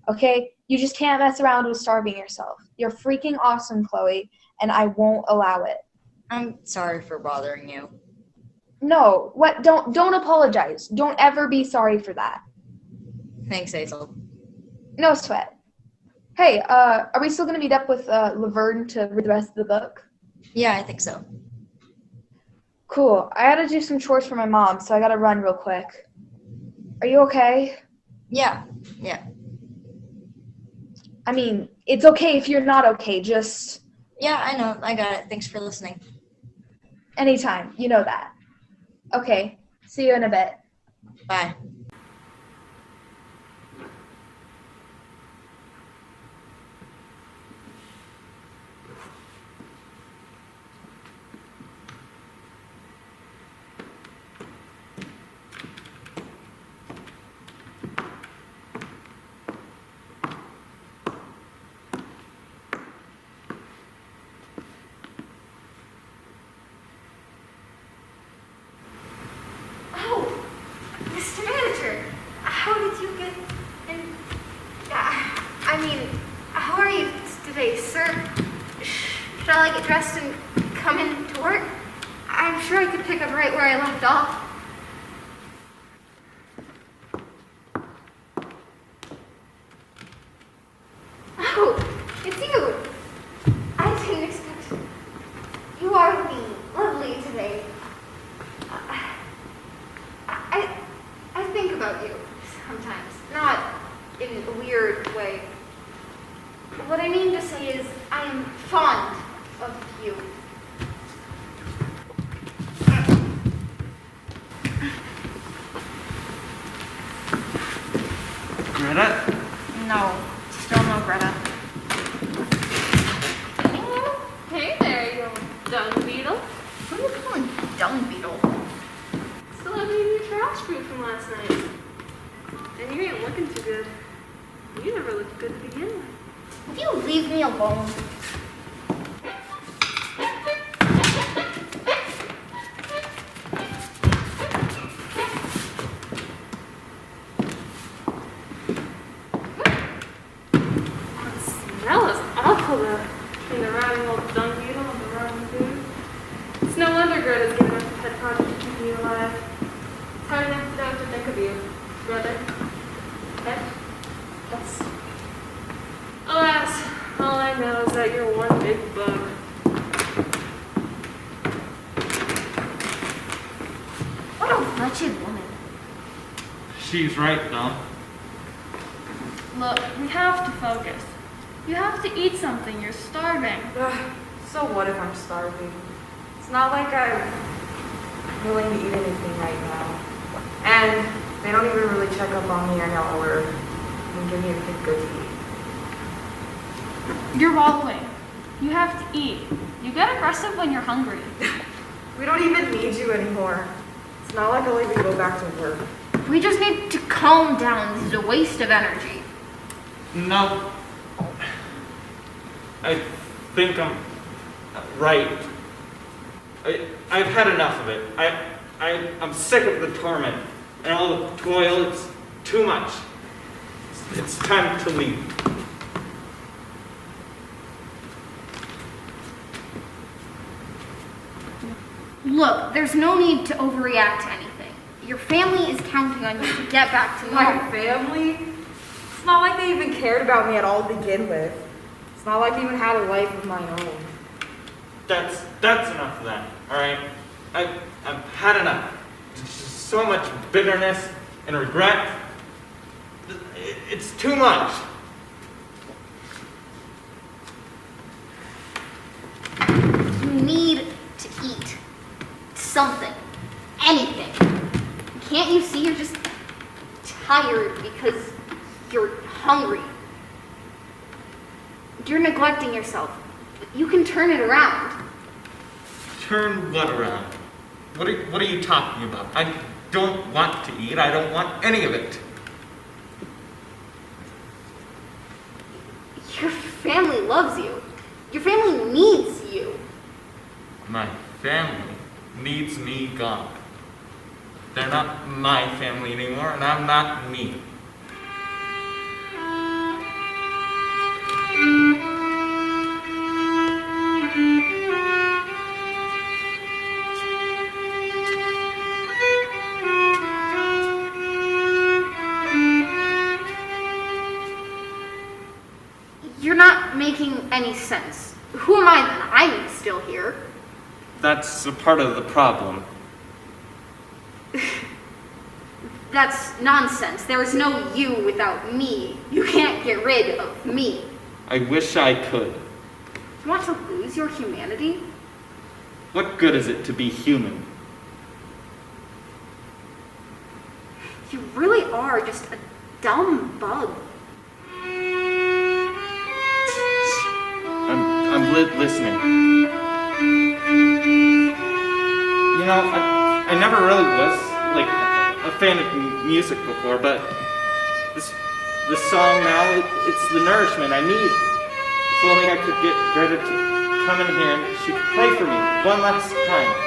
Okay? You just can't mess around with starving yourself. You're freaking awesome, Chloe, and I won't allow it. I'm sorry for bothering you. No, what? Don't apologize. Don't ever be sorry for that. Thanks, Hazel. No sweat. Hey, are we still going to meet up with Laverne to read the rest of the book? Yeah, I think so. Cool. I gotta do some chores for my mom, so I gotta run real quick. Are you okay? Yeah. I mean, it's okay if you're not okay, just... Yeah, I know. I got it. Thanks for listening. Anytime. You know that. Okay. See you in a bit. Bye. Should I get dressed and come in to work? I'm sure I could pick up right where I left off. Oh, it's you. I didn't expect it. You are looking lovely today. I think about you sometimes, not in a weird way. What I mean to say is I am fond of you. Greta? No, still no Greta. Oh, hey there, you dung beetle. What are you calling dung beetle? Still have any new trash food from last night. And you ain't looking too good. You never looked good to begin with. Will you leave me alone? That smell is awful though. Between the rotting old dung beetle and the rotten food. It's no wonder Greta's giving up the pet project to keep you alive. It's hard enough to know what to think of you, brother. Pet? Yes. Alas, all I know is that you're one big bug. What a wretched woman. She's right, though. Look, we have to focus. You have to eat something. You're starving. So what if I'm starving? It's not like I'm willing to eat anything right now. And they don't even really check up on me or know or even give me anything good to eat. You're wallowing. You have to eat. You get aggressive when you're hungry. We don't even need you anymore. It's not like I'll even go back to work. We just need to calm down. This is a waste of energy. No. I think I'm right. I've had enough of it. I'm sick of the torment and all the toil. It's too much. It's time to leave. Look, there's no need to overreact to anything. Your family is counting on you to get back to My normal. family? It's not like they even cared about me at all to begin with. It's not like I even had a life of my own. That's enough of that. All right. I've had enough. There's just so much bitterness and regret. It's too much. You need to eat something, anything. Can't you see you're just tired because you're hungry? You're neglecting yourself. You can turn it around. Turn what around? What are you talking about? I don't want to eat. I don't want any of it. Your family loves you. Your family needs you. My family needs me gone. They're not my family anymore, and I'm not me. You're not making any sense. Who am I then? I'm still here. That's a part of the problem. That's nonsense. There is no you without me. You can't get rid of me. I wish I could. You want to lose your humanity? What good is it to be human? You really are just a dumb bug. I'm listening. You know, I never really was like a fan of music before, but this song now, it's the nourishment I need. If only I could get Greta to come in here and she could play for me one last time.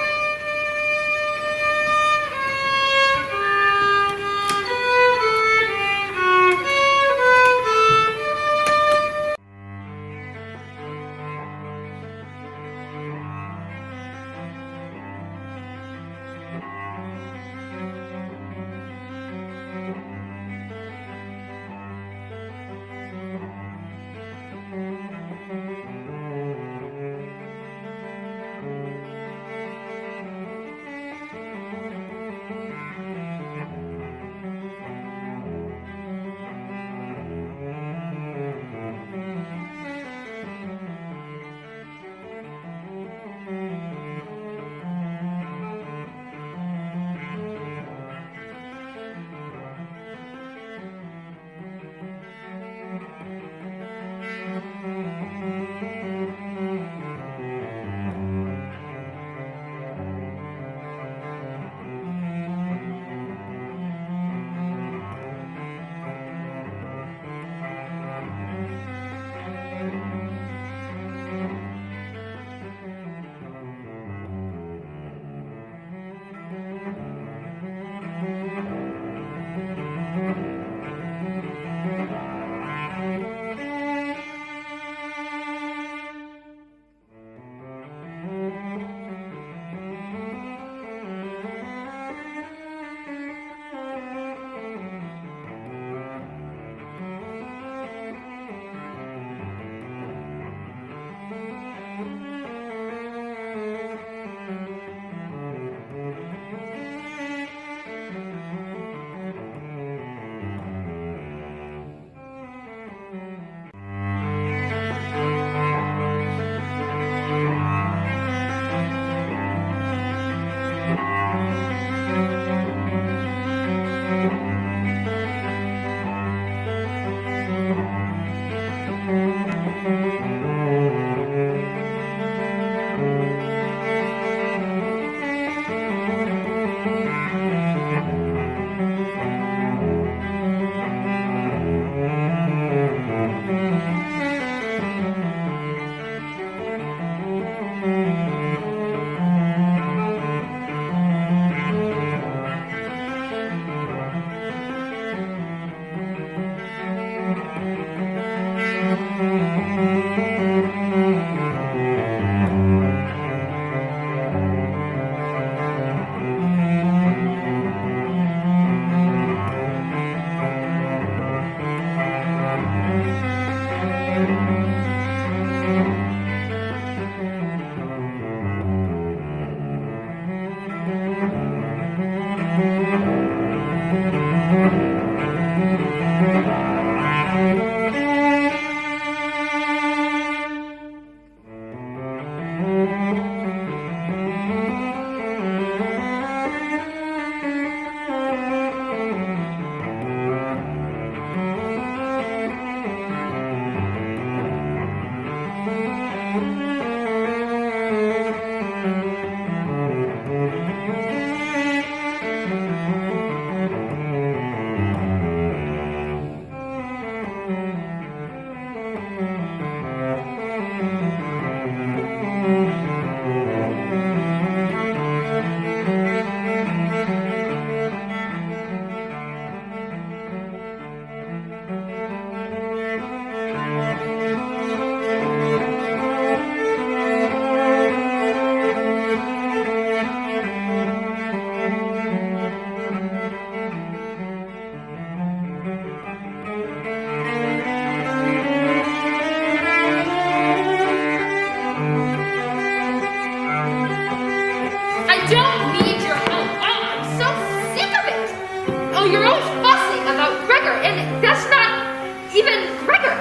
Oh, you're always fussing about Gregor, and that's not even Gregor.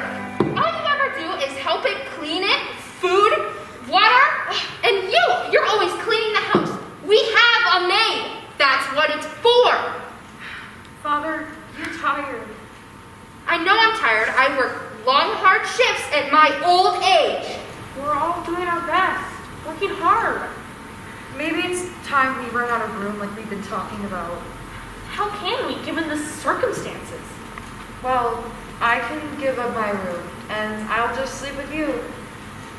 All you ever do is help it clean it, food, water, and you're always cleaning the house. We have a maid. That's what it's for. Father, you're tired. I know I'm tired. I work long, hard shifts at my old age. We're all doing our best, working hard. Maybe it's time we run out of room like we've been talking about. How can we, given the circumstances? Well, I can give up my room, and I'll just sleep with you.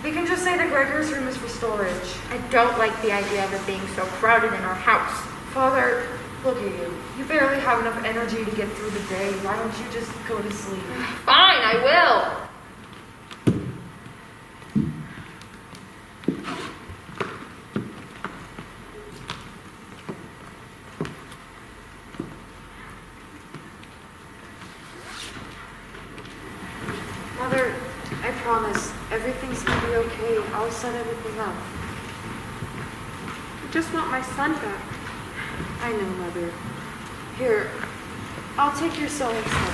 We can just say that Gregor's room is for storage. I don't like the idea of it being so crowded in our house. Father, look at you. You barely have enough energy to get through the day. Why don't you just go to sleep? Fine, I will. Mother, I promise, everything's gonna be okay. I'll set everything up. I just want my son back. I know, Mother. Here, I'll take your sewing set.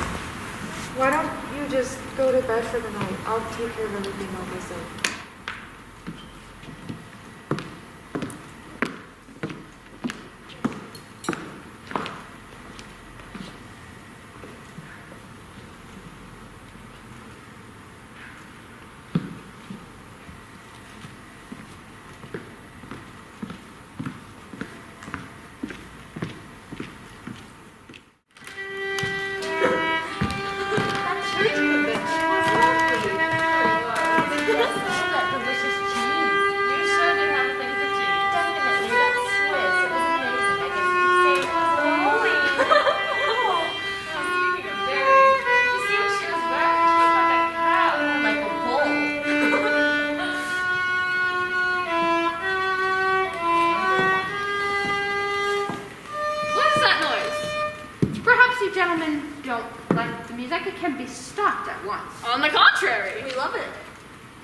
Why don't you just go to bed for the night? I'll take care of everything on myself. Gentlemen don't like the music, it can be stopped at once. On the contrary. We love it.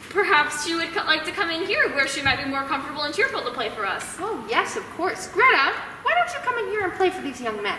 Perhaps she would like to come in here where she might be more comfortable and cheerful to play for us. Oh, yes, of course. Greta, why don't you come in here and play for these young men?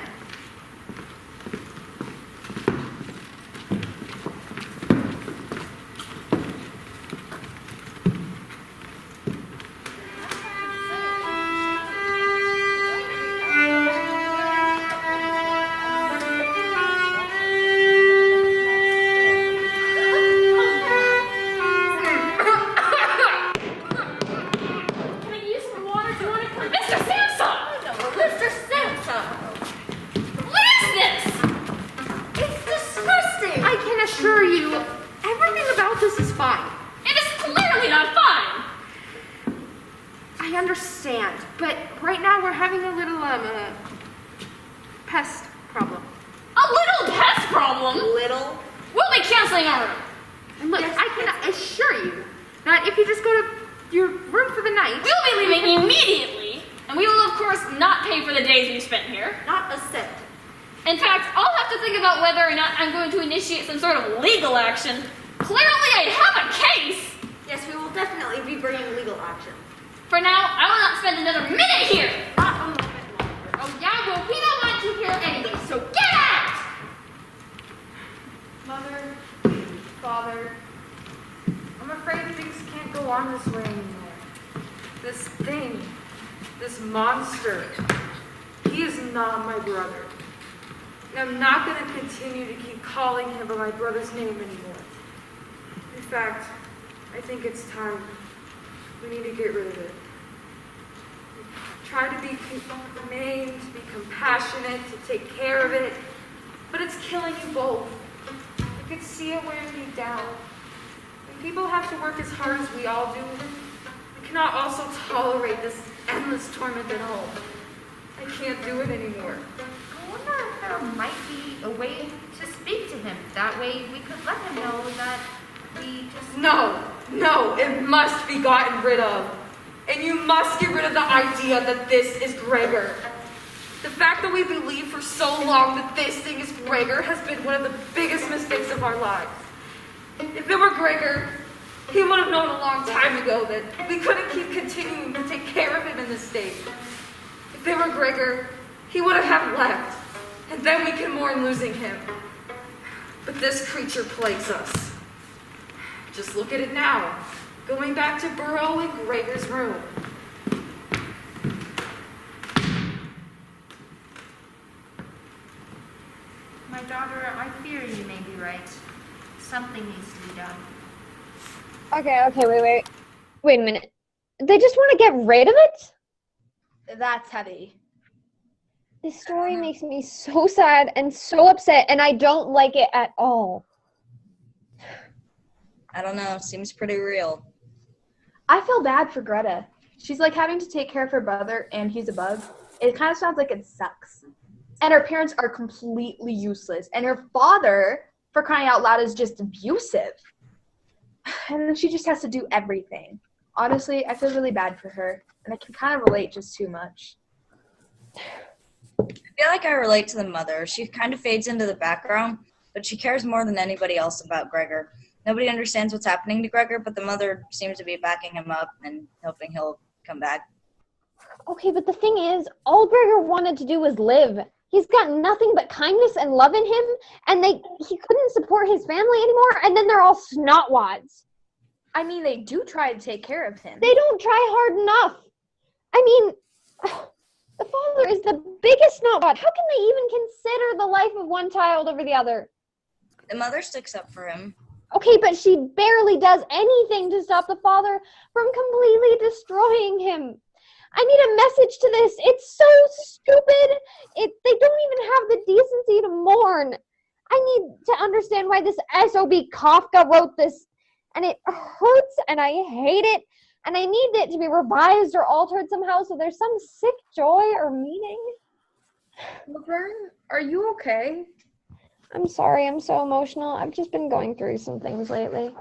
Pest problem. A little pest problem? Little? We'll be canceling our room. And look, yes, I can assure you that if you just go to your room for the night... We'll be leaving immediately. And we will, of course, not pay for the days we've spent here. Not a cent. In fact, I'll have to think about whether or not I'm going to initiate some sort of legal action. Clearly, I have a case. Yes, we will definitely be bringing legal action. For now, I will not spend another minute here. Not a moment longer. Oh, yeah, well, we don't want you here anyway, so get out! Mother, Father, I'm afraid things can't go on this way anymore. This thing, this monster, he is not my brother. And I'm not going to continue to keep calling him by my brother's name anymore. In fact, I think it's time. We need to get rid of it. Try to be humane, to be compassionate, to take care of it, but it's killing you both. You can see it wearing you down. When people have to work as hard as we all do, we cannot also tolerate this endless torment at home. I can't do it anymore. I wonder if there might be a way to speak to him. That way we could let him know that we just... No, it must be gotten rid of. And you must get rid of the idea that this is Gregor. The fact that we believed for so long that this thing is Gregor has been one of the biggest mistakes of our lives. If it were Gregor, he would have known a long time ago that we couldn't keep continuing to take care of him in this state. If it were Gregor, he would have left. and then we can mourn losing him. But this creature plagues us. Just look at it now, going back to burrow in Gregor's room. My daughter, I fear you may be right. Something needs to be done. Okay, wait a minute. They just want to get rid of it? That's heavy. This story makes me so sad and so upset, and I don't like it at all. I don't know, seems pretty real. I feel bad for Greta. She's like having to take care of her brother, and he's a bug. It kind of sounds like it sucks. And her parents are completely useless. And her father, for crying out loud, is just abusive. And then she just has to do everything. Honestly, I feel really bad for her. And I can kind of relate just too much. I feel like I relate to the mother. She kind of fades into the background, but she cares more than anybody else about Gregor. Nobody understands what's happening to Gregor, but the mother seems to be backing him up and hoping he'll come back. Okay, but the thing is, all Gregor wanted to do was live. He's got nothing but kindness and love in him, and he couldn't support his family anymore, and then they're all snotwads. I mean, they do try to take care of him. They don't try hard enough. I mean, the father is the biggest snotwad. How can they even consider the life of one child over the other? The mother sticks up for him. Okay, but she barely does anything to stop the father from completely destroying him. I need a message to this. It's so stupid. They don't even have the decency to mourn. I need to understand why this SOB Kafka wrote this. And it hurts, and I hate it. And I need it to be revised or altered somehow so there's some sick joy or meaning. Laverne, are you okay? I'm sorry, I'm so emotional. I've just been going through some things lately.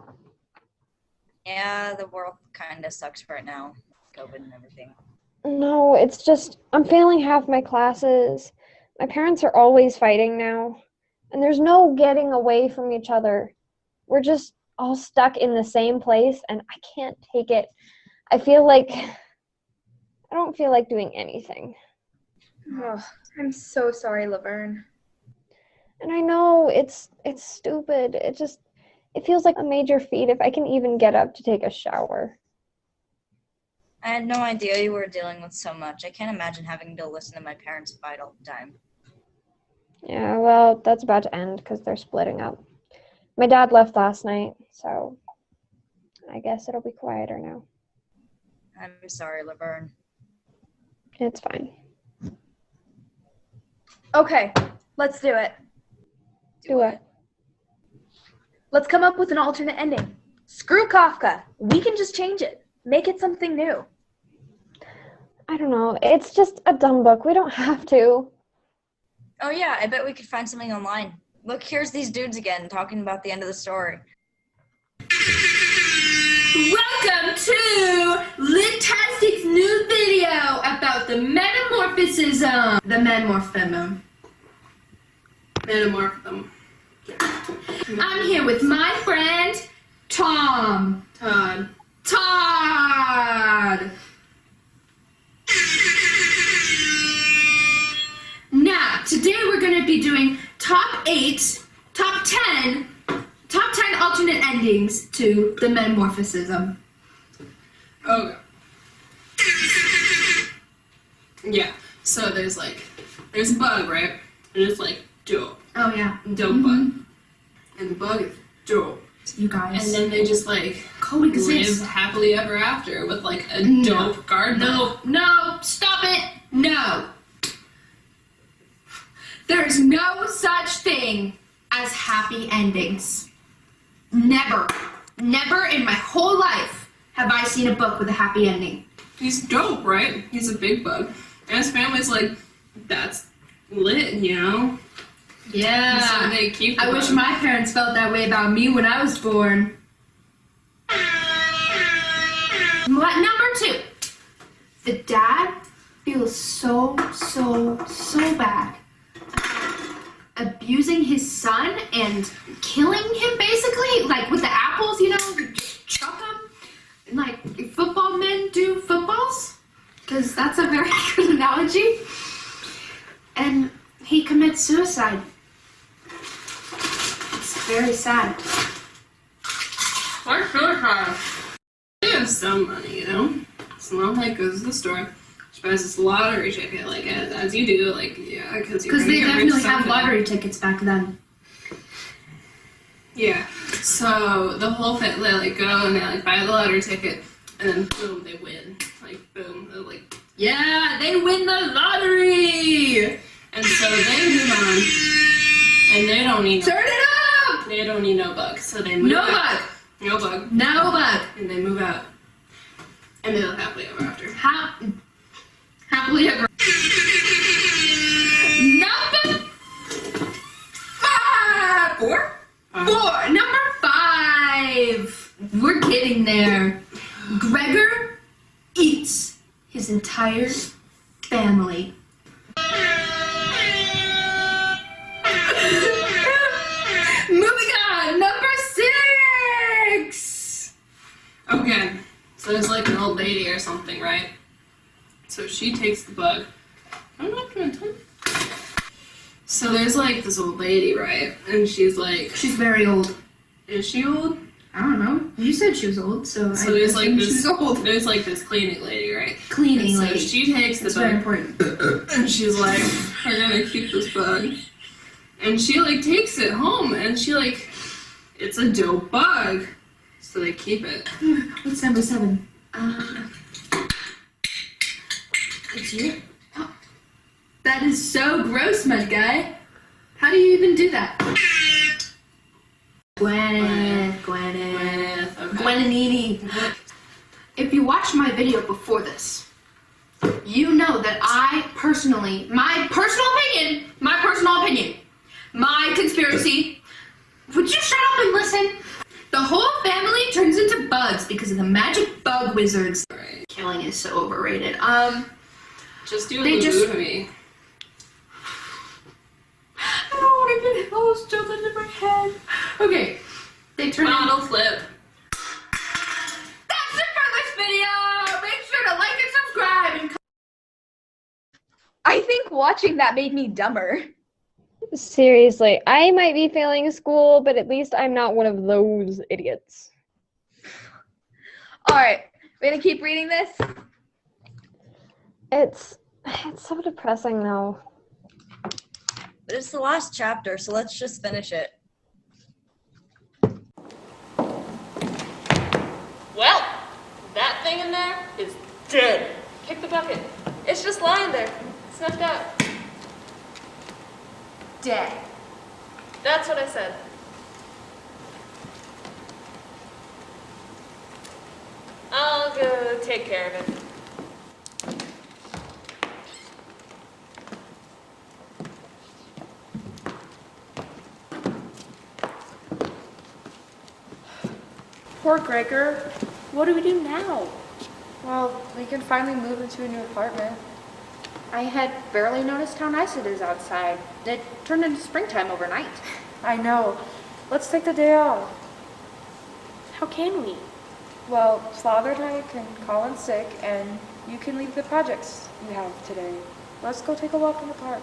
Yeah, the world kind of sucks right now. COVID and everything. No, it's just, I'm failing half my classes. My parents are always fighting now. And there's no getting away from each other. We're just all stuck in the same place, and I can't take it. I don't feel like doing anything. Oh, I'm so sorry, Laverne. And I know it's stupid. It feels like a major feat if I can even get up to take a shower. I had no idea you were dealing with so much. I can't imagine having to listen to my parents fight all the time. Yeah, well, that's about to end because they're splitting up. My dad left last night, so I guess it'll be quieter now. I'm sorry, Laverne. It's fine. Okay, let's do it. Do what? Let's come up with an alternate ending. Screw Kafka. We can just change it. Make it something new. I don't know. It's just a dumb book. We don't have to. Oh yeah, I bet we could find something online. Look, here's these dudes again talking about the end of the story. Welcome to Litastic's new video about the metamorphosis. Metamorphism. I'm here with my friend Todd. Now, today we're going to be doing top 10 alternate endings to the metamorphosis. Okay. Yeah, so there's a bug, right? And it's like dope. Oh yeah. Dope bug. And the bug is dope. You guys. And then they just live happily ever after with a dope gardener. No, stop it. No. There's no such thing as happy endings. Never in my whole life have I seen a book with a happy ending. He's dope, right? He's a big bug. And his family's that's lit, you know? Yeah. So they keep I wish my parents felt that way about me when I was born. Number 2. The dad feels so bad. Abusing his son and killing him, basically, with the apples, just chuck them, like football men do footballs, because that's a very good analogy. And he commits suicide. It's very sad. Why suicide? She has some money, you know? So mom like goes to the store. She buys this lottery ticket, like as you do, like yeah, because they definitely have lottery tickets back then. Yeah. So the whole family they like go and they like buy the lottery ticket, and then boom, they win. Like boom, they're like, yeah, they win the lottery. And so they move on, and they don't need. Turn it up. They don't need no bug, so they move. No out. bug. No bug. No bug. And they move out, and they live happily ever after. Happily ever. Number 5. 4? 4. Number 5. We're getting there. Gregor eats his entire family. Moving on. Number 6. Okay, so there's like an old lady or something, right? So she takes the bug. I'm not gonna tell you. So there's like this old lady, right? And she's like... She's very old. Is she old? I don't know. You said she was old, so there's like this. She's old. There's like this cleaning lady, right? Cleaning so lady. She takes the That's bug. very important. And she's like, "I'm gonna keep this bug." And she like takes it home, and she like, it's a dope bug. So they keep it. What's number 7? It's you. Oh, that is so gross, my guy. How do you even do that? Gwyneth. Okay. Gwenanini. If you watched my video before this, you know that I personally, my personal opinion, my conspiracy, would you shut up and listen? The whole family turns into bugs because of the magic bug wizards. Right. Killing is so overrated. Just do a little to me. I don't want to get those children in my head. Okay. They turn Bottle flip. That's it for this video! Make sure to like and subscribe and I think watching that made me dumber. Seriously, I might be failing school, but at least I'm not one of those idiots. Alright, we're gonna keep reading this? It's so depressing though. But it's the last chapter, so let's just finish it. Well, that thing in there is dead. Kick the bucket. It's just lying there, snuffed out. Dead. That's what I said. I'll go take care of it. Poor Gregor. What do we do now? Well, we can finally move into a new apartment. I had barely noticed how nice it is outside. It turned into springtime overnight. I know. Let's take the day off. How can we? Well, Father and I can call in sick, and you can leave the projects you have today. Let's go take a walk in the park.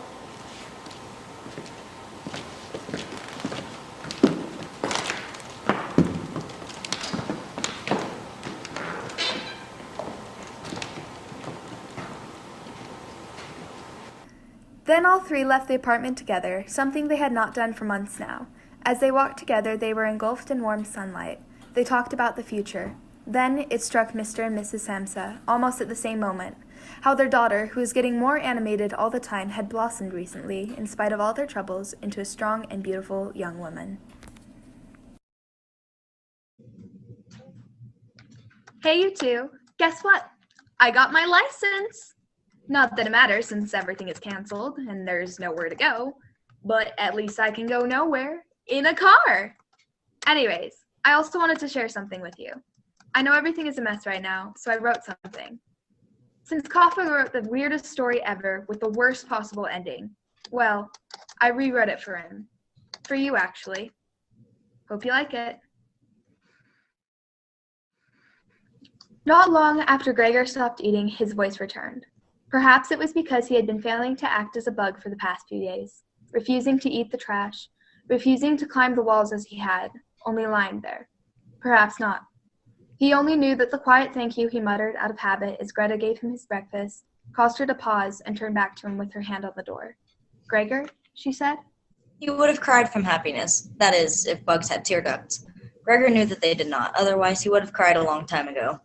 Then all three left the apartment together, something they had not done for months now. As they walked together, they were engulfed in warm sunlight. They talked about the future. Then it struck Mr. and Mrs. Samsa, almost at the same moment, how their daughter, who was getting more animated all the time, had blossomed recently, in spite of all their troubles, into a strong and beautiful young woman. Hey, you two. Guess what? I got my license. Not that it matters since everything is canceled and there's nowhere to go, but at least I can go nowhere in a car. Anyways, I also wanted to share something with you. I know everything is a mess right now, so I wrote something. Since Kafka wrote the weirdest story ever with the worst possible ending, well, I rewrote it for him. For you, actually. Hope you like it. Not long after Gregor stopped eating, his voice returned. Perhaps it was because he had been failing to act as a bug for the past few days, refusing to eat the trash, refusing to climb the walls as he had, only lying there. Perhaps not. He only knew that the quiet thank you he muttered out of habit as Greta gave him his breakfast caused her to pause and turn back to him with her hand on the door. "Gregor," she said. He would have cried from happiness. That is, if bugs had tear ducts. Gregor knew that they did not, otherwise he would have cried a long time ago.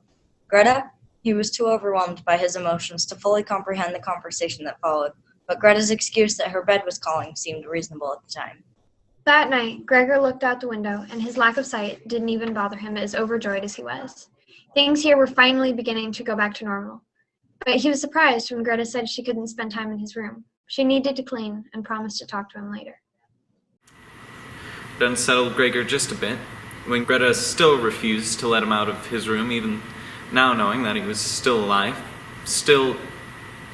Greta? He was too overwhelmed by his emotions to fully comprehend the conversation that followed, but Greta's excuse that her bed was calling seemed reasonable at the time. That night, Gregor looked out the window, and his lack of sight didn't even bother him, as overjoyed as he was. Things here were finally beginning to go back to normal. But he was surprised when Greta said she couldn't spend time in his room. She needed to clean and promised to talk to him later. It unsettled Gregor just a bit, when Greta still refused to let him out of his room, even now knowing that he was still alive, still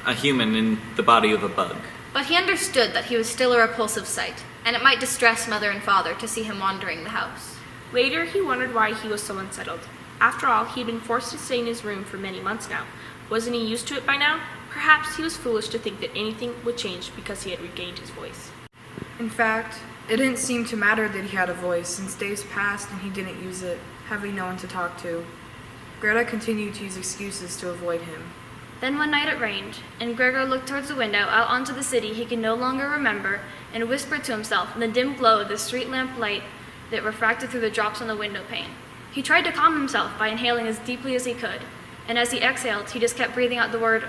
a human in the body of a bug. But he understood that he was still a repulsive sight, and it might distress mother and father to see him wandering the house. Later, he wondered why he was so unsettled. After all, he'd been forced to stay in his room for many months now. Wasn't he used to it by now? Perhaps he was foolish to think that anything would change because he had regained his voice. In fact, it didn't seem to matter that he had a voice, since days passed and he didn't use it, having no one to talk to. Greta continued to use excuses to avoid him. Then one night it rained, and Gregor looked towards the window out onto the city he could no longer remember and whispered to himself in the dim glow of the street lamp light that refracted through the drops on the window pane. He tried to calm himself by inhaling as deeply as he could, and as he exhaled, he just kept breathing out the word,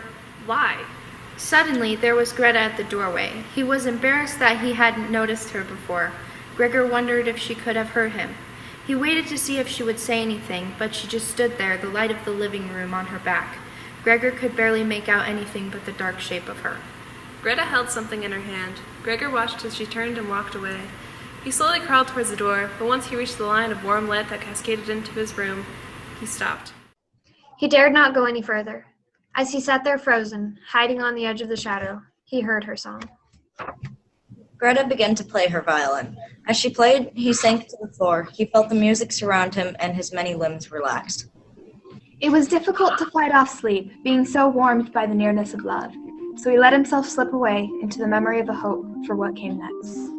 "Why?" Suddenly, there was Greta at the doorway. He was embarrassed that he hadn't noticed her before. Gregor wondered if she could have heard him. He waited to see if she would say anything, but she just stood there, the light of the living room on her back. Gregor could barely make out anything but the dark shape of her. Greta held something in her hand. Gregor watched as she turned and walked away. He slowly crawled towards the door, but once he reached the line of warm light that cascaded into his room, he stopped. He dared not go any further. As he sat there frozen, hiding on the edge of the shadow, he heard her song. Greta began to play her violin. As she played, he sank to the floor. He felt the music surround him, and his many limbs relaxed. It was difficult to fight off sleep, being so warmed by the nearness of love, so he let himself slip away into the memory of a hope for what came next.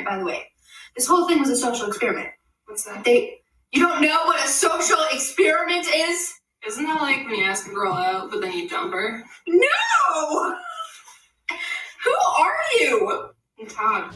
By the way, this whole thing was a social experiment. What's that? You don't know what a social experiment is? Isn't that like when you ask a girl out, but then you dump her? No! Who are you? I'm Todd.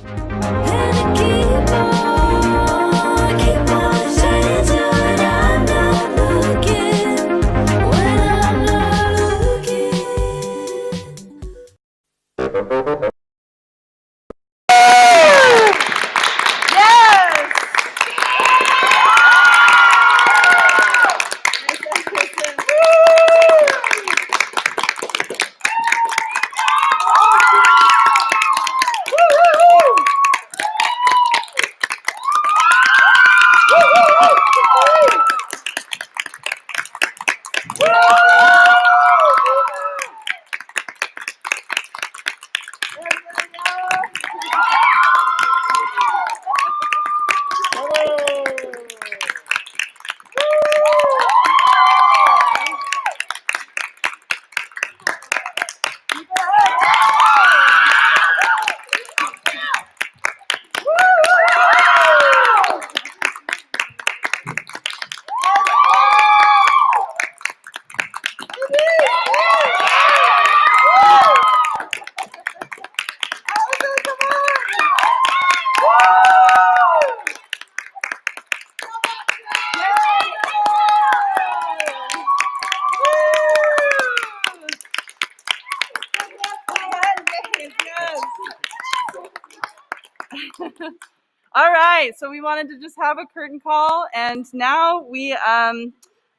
All right, so we wanted to just have a curtain call, and now we,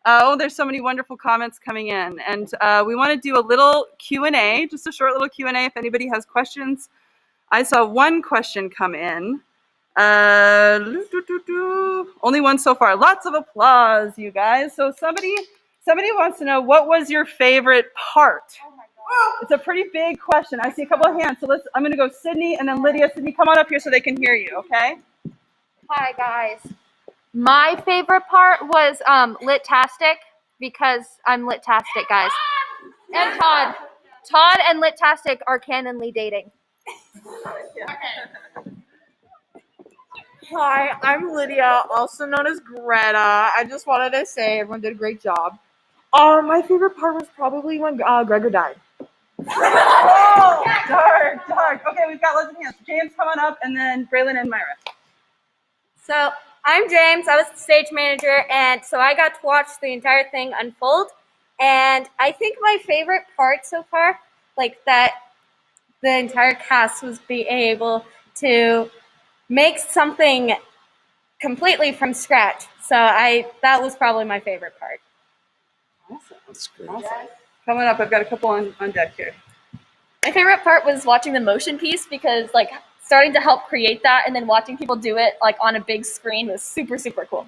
there's so many wonderful comments coming in, and we want to do a little Q&A, just a short little Q&A if anybody has questions. I saw one question come in. Only one so far. Lots of applause, you guys. So somebody wants to know, what was your favorite part? It's a pretty big question. I see a couple of hands. So I'm going to go Sydney and then Lydia. Sydney, come on up here so they can hear you, okay? Hi, guys. My favorite part was Lit-tastic, because I'm Lit-tastic, guys. And Todd. Todd and Lit-tastic are canonly dating. Hi, I'm Lydia, also known as Greta. I just wanted to say everyone did a great job. My favorite part was probably when Gregor died. Oh, dark. Okay, we've got lots of hands. James, come on up, and then Braylon and Myra. So I'm James. I was the stage manager, and so I got to watch the entire thing unfold. And I think my favorite part so far, like that the entire cast was being able to make something completely from scratch. So that was probably my favorite part. Awesome. That's great. Awesome. Coming up, I've got a couple on deck here. My favorite part was watching the motion piece, because like starting to help create that and then watching people do it like on a big screen was super, super cool.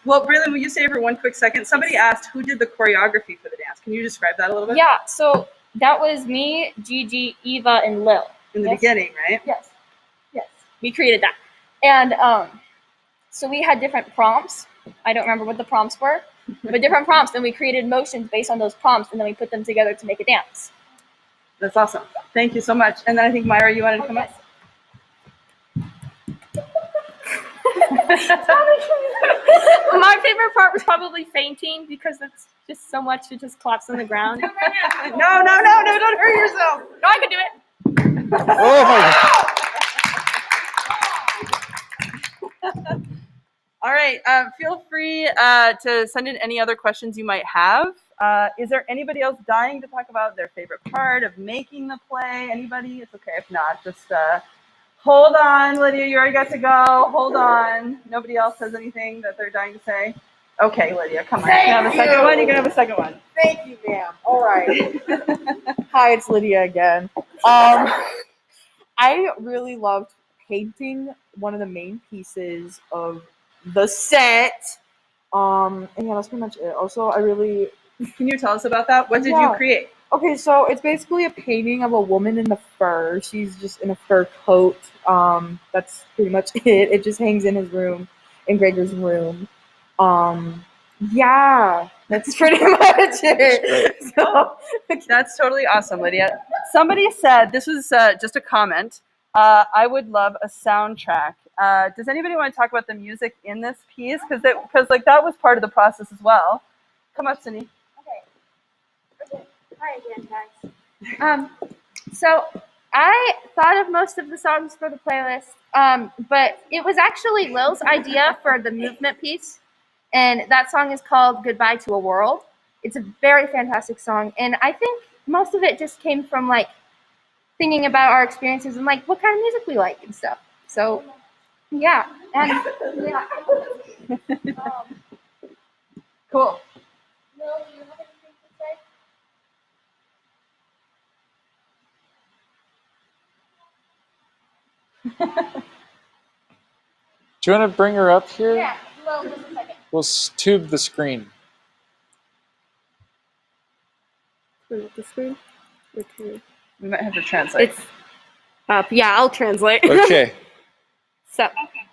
Well, Braylon, will you stay for one quick second? Somebody asked who did the choreography for the dance. Can you describe that a little bit? Yeah, so that was me, Gigi, Eva, and Lil. In the beginning, right? Yes. We created that. And so we had different prompts. I don't remember what the prompts were, but different prompts, and we created motions based on those prompts, and then we put them together to make a dance. That's awesome. Thank you so much. And then I think, Myra, you wanted to come up? My favorite part was probably fainting, because it's just so much to just collapse on the ground. No, don't hurt yourself. No, I can do it. Oh my God. All right, feel free to send in any other questions you might have. Is there anybody else dying to talk about their favorite part of making the play? Anybody? It's okay if not. Just hold on, Lydia. You already got to go. Hold on. Nobody else has anything that they're dying to say? Okay, Lydia, come on. You can have a second one. You can have a second one. Thank you, ma'am. All right. Hi, it's Lydia again. I really loved painting one of the main pieces of the set. And yeah, that's pretty much it. Also, Can you tell us about that? What did you create? Okay, so it's basically a painting of a woman in the fur. She's just in a fur coat. That's pretty much it. It just hangs in his room, in Gregor's room. Yeah, that's pretty much it. So, that's totally awesome, Lydia. Somebody said, this was just a comment, I would love a soundtrack. Does anybody want to talk about the music in this piece? Because like that was part of the process as well. Come up, Cindy. Okay. Hi again, guys. So I thought of most of the songs for the playlist, but it was actually Lil's idea for the movement piece, and that song is called Goodbye to a World. It's a very fantastic song, and I think most of it just came from like thinking about our experiences and like what kind of music we like and stuff. So yeah, and yeah. Cool. Lil, do you have anything to say? Do you want to bring her up here? Yeah, Lil, just a second. We'll tube the screen. The screen? Okay. We might have to translate. It's up. Yeah, I'll translate. Okay. So. Okay.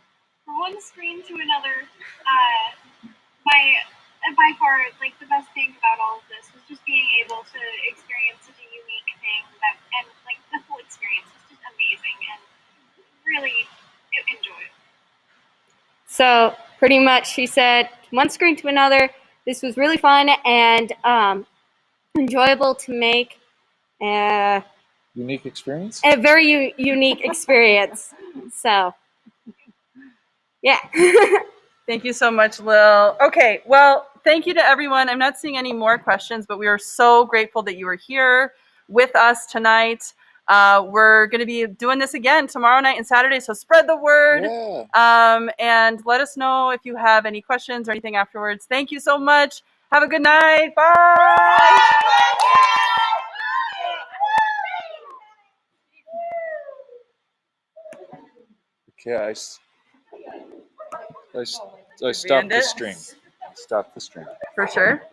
From one screen to another, by far, like the best thing about all of this was just being able to experience such a unique thing and like the whole experience was just amazing and really enjoy it. So pretty much she said, one screen to another, this was really fun and enjoyable to make. Unique experience? A very unique experience. So, yeah. Thank you so much, Lil. Okay, well, thank you to everyone. I'm not seeing any more questions, but we are so grateful that you were here with us tonight. We're going to be doing this again tomorrow night and Saturday, so spread the word. And let us know if you have any questions or anything afterwards. Thank you so much. Have a good night. Bye. Okay, I stopped the stream. Stop the stream. For sure.